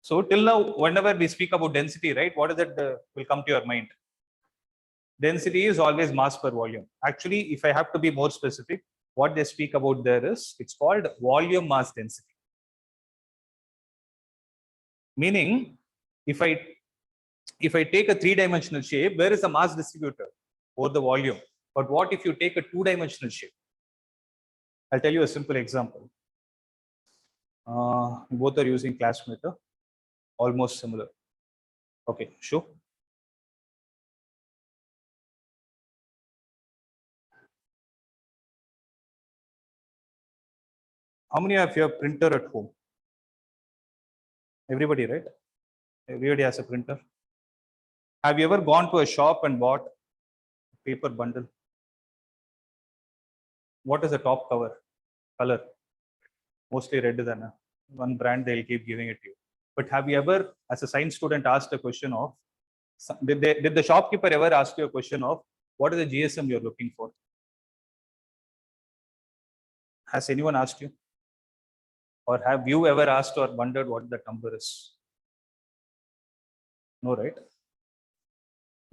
So till now, whenever we speak about density, right, what is that will come to your mind? Density is always mass per volume. Actually, if I have to be more specific, what they speak about there is, it's called volume mass density. Meaning, if I take a three-dimensional shape, where is the mass distributor over the volume? But what if you take a two-dimensional shape? I'll tell you a simple example. Both are using class meter, almost similar. Okay, show. How many of you have printer at home? Everybody, right? Everybody has a printer. Have you ever gone to a shop and bought a paper bundle? What is the top cover color? Mostly red than one brand, they'll keep giving it to you. But have you ever, as a science student, asked a question of, did the shopkeeper ever ask you a question of what is the GSM you're looking for? Has anyone asked you? Or have you ever asked or wondered what the number is? No, right?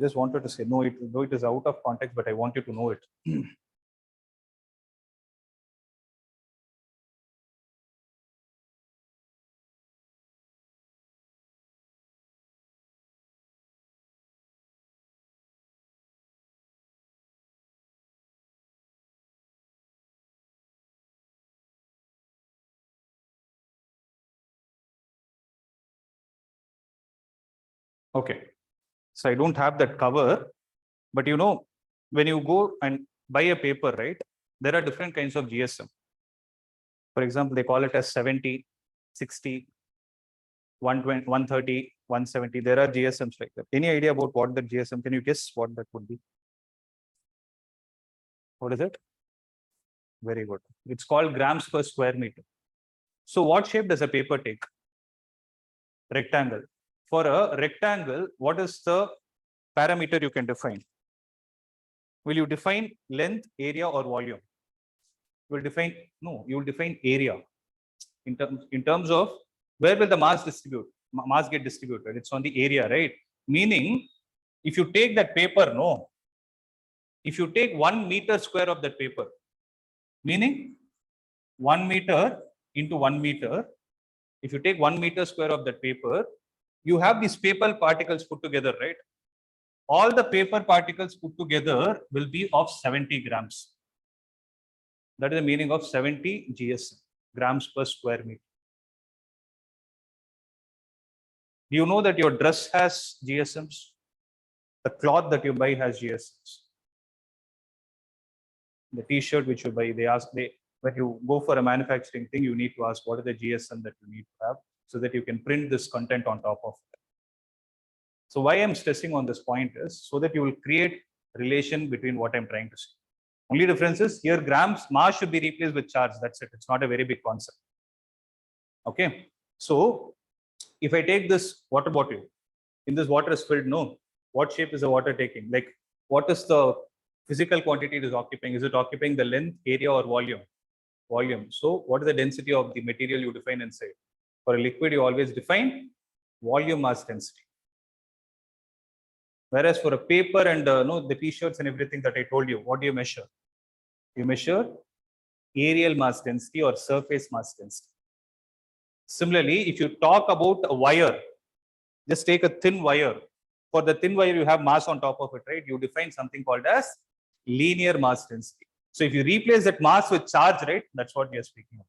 Just wanted to say, no, it is out of context, but I want you to know it. Okay, so I don't have that cover, but you know, when you go and buy a paper, right, there are different kinds of GSM. For example, they call it as 70, 60, 120, 130, 170. There are GSMs like that. Any idea about what the GSM? Can you guess what that would be? What is it? Very good. It's called grams per square meter. So what shape does a paper take? Rectangle. For a rectangle, what is the parameter you can define? Will you define length, area, or volume? You will define, no, you will define area. In terms of where will the mass get distributed? It's on the area, right? Meaning, if you take that paper, no, if you take 1 meter square of that paper, meaning 1 meter into 1 meter, if you take 1 meter square of that paper, you have these paper particles put together, right? All the paper particles put together will be of 70 grams. That is the meaning of 70 GSM, grams per square meter. Do you know that your dress has GSMs? The cloth that you buy has GSMs. The t-shirt which you buy, when you go for a manufacturing thing, you need to ask what is the GSM that you need to have so that you can print this content on top of it. So why I'm stressing on this point is so that you will create relation between what I'm trying to say. Only difference is here grams, mass should be replaced with charge. That's it. It's not a very big concept. Okay. So if I take this water bottle, in this water is filled, no. What shape is the water taking? Like what is the physical quantity it is occupying? Is it occupying the length, area, or volume? Volume. So what is the density of the material you define inside? For a liquid, you always define volume mass density. Whereas for a paper and the t-shirts and everything that I told you, what do you measure? You measure areal mass density or surface mass density. Similarly, if you talk about a wire, just take a thin wire. For the thin wire, you have mass on top of it, right? You define something called as linear mass density. So if you replace that mass with charge, right, that's what we are speaking of.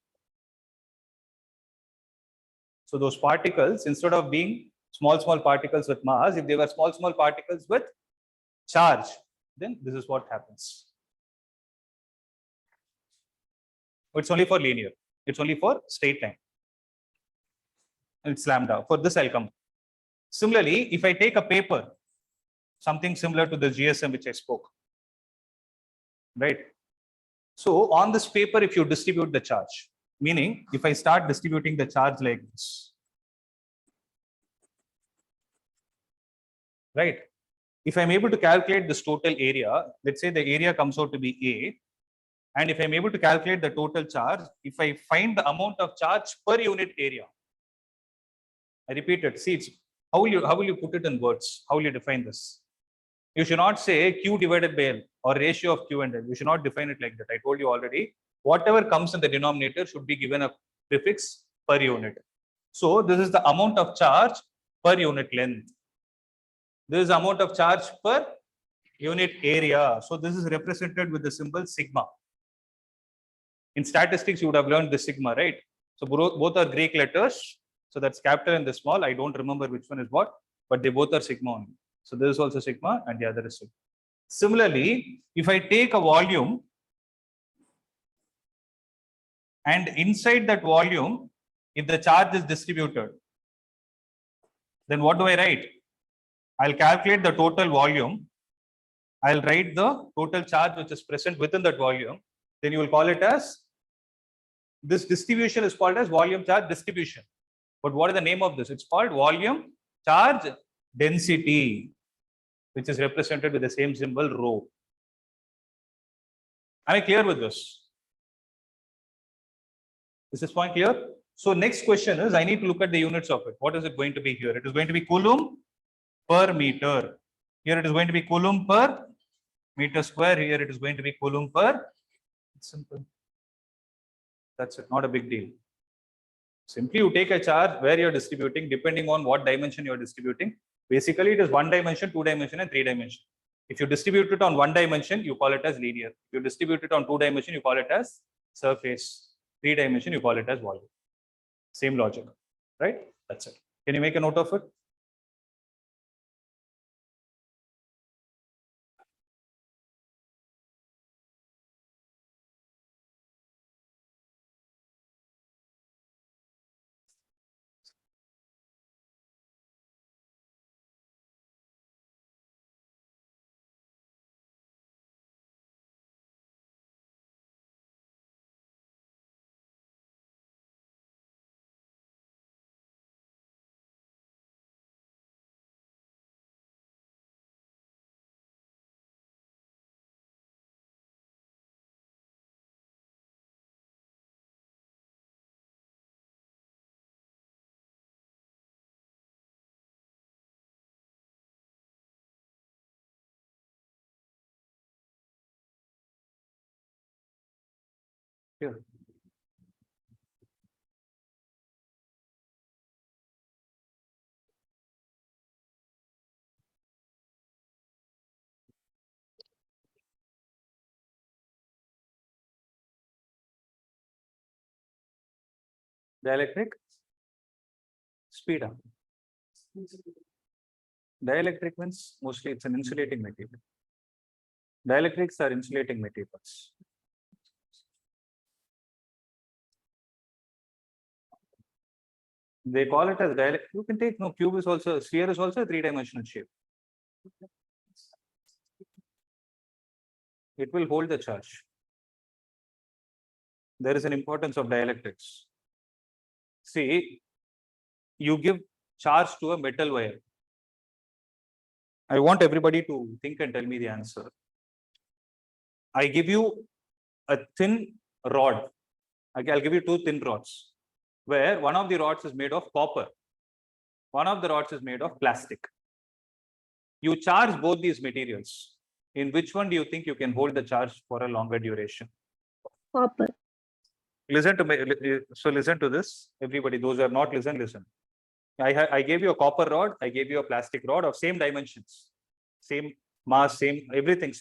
So those particles, instead of being small particles with mass, if they were small particles with charge, then this is what happens. It's only for linear. It's only for straight line. It's lambda. For this, I'll come. Similarly, if I take a paper, something similar to the GSM which I spoke, right? So on this paper, if you distribute the charge, meaning if I start distributing the charge like this, right? If I'm able to calculate this total area, let's say the area comes out to be A, and if I'm able to calculate the total charge, if I find the amount of charge per unit area, I repeat it. See, it's how will you put it in words? How will you define this? You should not say Q divided by L or ratio of Q and L. You should not define it like that. I told you already. Whatever comes in the denominator should be given a prefix per unit. So this is the amount of charge per unit length. This is the amount of charge per unit area. So this is represented with the symbol sigma. In statistics, you would have learned the sigma, right? So both are Greek letters. So that's capital and the small. I don't remember which one is what, but they both are sigma only. So this is also sigma and the other is sigma. Similarly, if I take a volume and inside that volume, if the charge is distributed, then what do I write? I'll calculate the total volume. I'll write the total charge which is present within that volume. Then you will call it as, this distribution is called as volume charge distribution. But what is the name of this? It's called volume charge density, which is represented with the same symbol rho. Am I clear with this? Is this point clear? So next question is, I need to look at the units of it. What is it going to be here? It is going to be coulomb per meter. Here it is going to be coulomb per meter square. Here it is going to be coulomb per. It's simple. That's it. Not a big deal. Simply you take a charge where you're distributing, depending on what dimension you're distributing. Basically, it is 1 dimension, 2 dimension, and 3 dimension. If you distribute it on 1 dimension, you call it as linear. If you distribute it on 2 dimension, you call it as surface. 3 dimension, you call it as volume. Same logic, right? That's it. Can you make a note of it? Here. Dielectric speed up. Dielectric means mostly it's an insulating material. Dielectrics are insulating materials. They call it as dielectric. You can take, no, cube is also, sphere is also a 3-dimensional shape. It will hold the charge. There is an importance of dielectrics. See, you give charge to a metal wire. I want everybody to think and tell me the answer. I give you a thin rod. I'll give you 2 thin rods, where one of the rods is made of copper. One of the rods is made of plastic. You charge both these materials. In which one do you think you can hold the charge for a longer duration? Copper. Listen to me. So listen to this. Everybody, those who have not listened, listen. I gave you a copper rod. I gave you a plastic rod of same dimensions, same mass, same everything.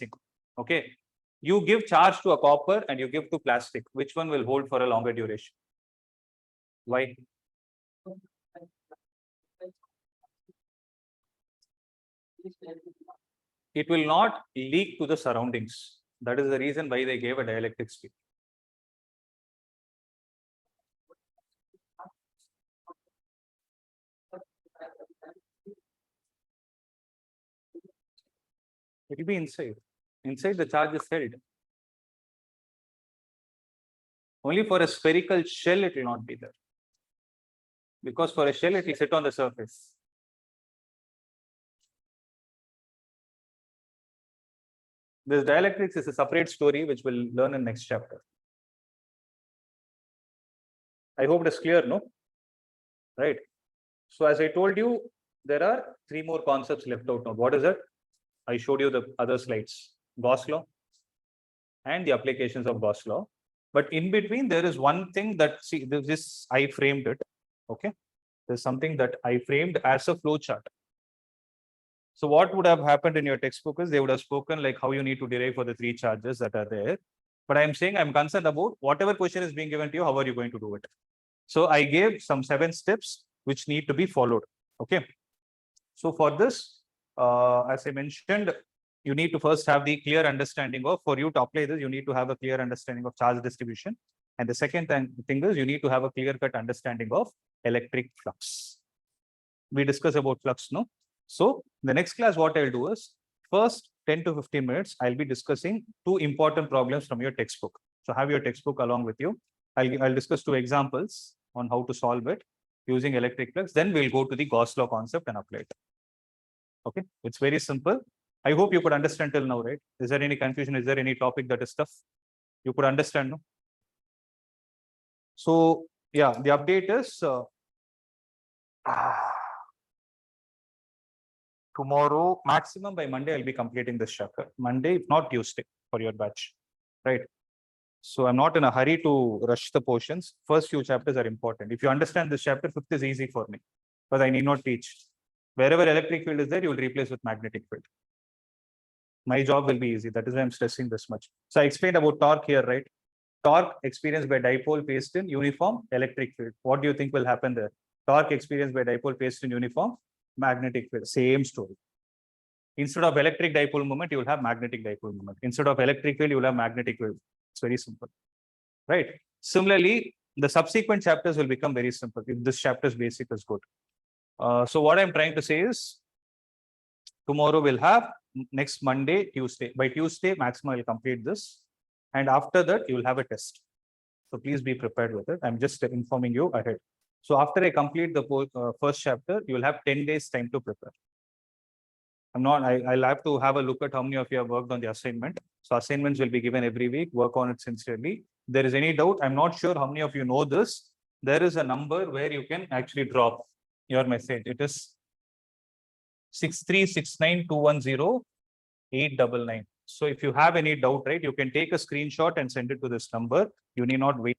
Okay. You give charge to a copper and you give to plastic. Which one will hold for a longer duration? Why? It will not leak to the surroundings. That is the reason why they gave a dielectric speed. It will be inside. Inside the charge is held. Only for a spherical shell it will not be there. Because for a shell it will sit on the surface. This dielectrics is a separate story which we'll learn in next chapter. I hope it is clear, no? Right. So as I told you, there are 3 more concepts left out now. What is it? I showed you the other slides. Gauss law and the applications of Gauss law. But in between, there is one thing that, see, this I framed it. Okay. There's something that I framed as a flow chart. So what would have happened in your textbook is they would have spoken like how you need to derive for the 3 charges that are there. But I'm saying I'm concerned about whatever question is being given to you, how are you going to do it? So I gave some 7 steps which need to be followed. Okay. So for this, as I mentioned, you need to first have the clear understanding of, for you to apply this, you need to have a clear understanding of charge distribution. And the second thing is you need to have a clear-cut understanding of electric flux. We discuss about flux, no? So the next class, what I'll do is first 10 to 15 minutes, I'll be discussing 2 important problems from your textbook. So have your textbook along with you. I'll discuss 2 examples on how to solve it using electric flux. Then we'll go to the Gauss law concept and apply it. Okay, it's very simple. I hope you could understand till now, right? Is there any confusion? Is there any topic that is tough? You could understand, no? So yeah, the update is tomorrow, maximum by Monday, I'll be completing this chapter. Monday, if not Tuesday, for your batch, right? So I'm not in a hurry to rush the portions. First few chapters are important. If you understand this chapter, 5th is easy for me because I need not teach. Wherever electric field is there, you will replace with magnetic field. My job will be easy. That is why I'm stressing this much. So I explained about torque here, right? Torque experienced by dipole placed in uniform electric field. What do you think will happen there? Torque experienced by dipole placed in uniform magnetic field. Same story. Instead of electric dipole moment, you will have magnetic dipole moment. Instead of electric field, you will have magnetic field. It's very simple, right? Similarly, the subsequent chapters will become very simple if this chapter's basic is good. So what I'm trying to say is tomorrow we'll have, next Monday, Tuesday. By Tuesday, maximum will complete this. And after that, you will have a test. So please be prepared with it. I'm just informing you ahead. So after I complete the first chapter, you will have 10 days time to prepare. I'll have to have a look at how many of you have worked on the assignment. So assignments will be given every week. Work on it sincerely. If there is any doubt, I'm not sure how many of you know this. There is a number where you can actually drop your message. It is 6369210899. So if you have any doubt, right, you can take a screenshot and send it to this number. You need not wait.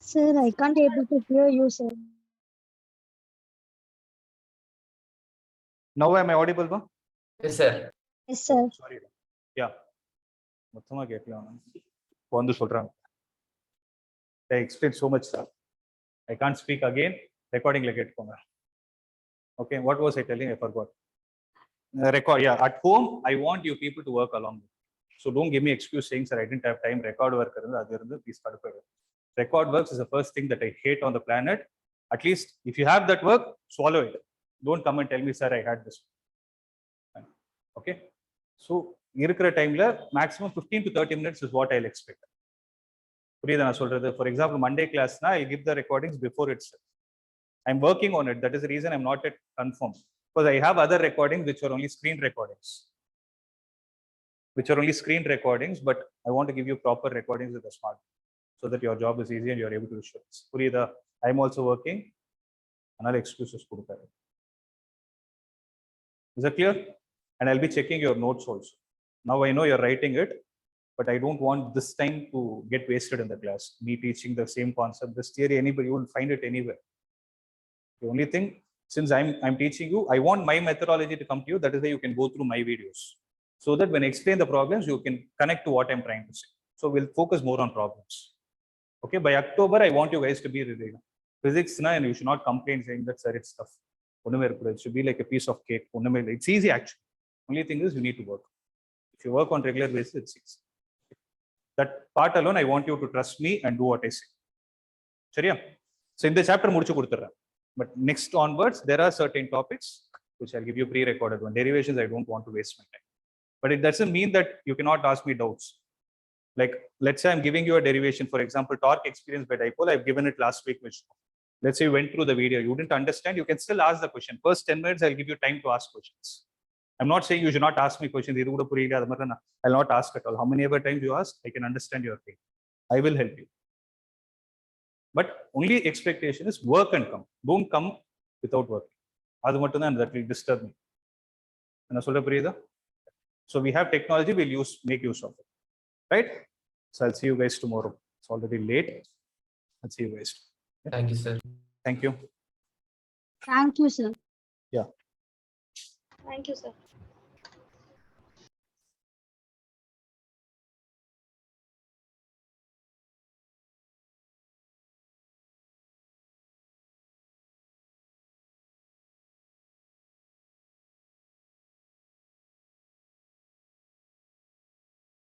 Sir, I can't able to hear you, sir. Now am I audible, ma? Yes, sir. Yes, sir. Sorry. Yeah. மொத்தமா கேட்கலாம் வந்து சொல்றாங்க. I explained so much, sir. I can't speak again. Recording la கேட்டுக்கோங்க. Okay, what was I telling? I forgot. Record, yeah. At home, I want you people to work along. So don't give me excuse saying, sir, I didn't have time. Record work, please start. Record works is the first thing that I hate on the planet. At least if you have that work, swallow it. Don't come and tell me, sir, I had this. Okay. So, இருக்கிற டைம்ல maximum 15 to 30 minutes is what I'll expect. புரியுதா நான் சொல்றது? For example, Monday class na I'll give the recordings before itself. I'm working on it. That is the reason I'm not yet confirmed. Because I have other recordings which are only screen recordings. But I want to give you proper recordings with the smart so that your job is easy and you're able to show this. Puriyada, I'm also working. Another excuses. Is that clear? And I'll be checking your notes also. Now I know you're writing it, but I don't want this time to get wasted in the class. Me teaching the same concept, this theory, anybody won't find it anywhere. The only thing, since I'm teaching you, I want my methodology to come to you. That is why you can go through my videos. So that when I explain the problems, you can connect to what I'm trying to say. So we'll focus more on problems. Okay, by October, I want you guys to be ready. Physics, and you should not complain saying that, sir, it's tough. It should be like a piece of cake. It's easy actually. Only thing is you need to work. If you work on regular basis, it's easy. That part alone, I want you to trust me and do what I say. Sharia? So in the chapter, but next onwards, there are certain topics which I'll give you pre-recorded one. Derivations, I don't want to waste my time. But it doesn't mean that you cannot ask me doubts. Like, let's say I'm giving you a derivation, for example, torque experience by dipole, I've given it last week. Let's say you went through the video, you didn't understand, you can still ask the question. First 10 minutes, I'll give you time to ask questions. I'm not saying you should not ask me questions. I'll not ask at all. How many ever times you ask, I can understand your thing. I will help you. But only expectation is work and come. Don't come without working. That will disturb me. So we have technology, we'll make use of it. Right? So I'll see you guys tomorrow. It's already late. I'll see you guys. Thank you, sir. Thank you. Thank you, sir. Yeah. Thank you, sir.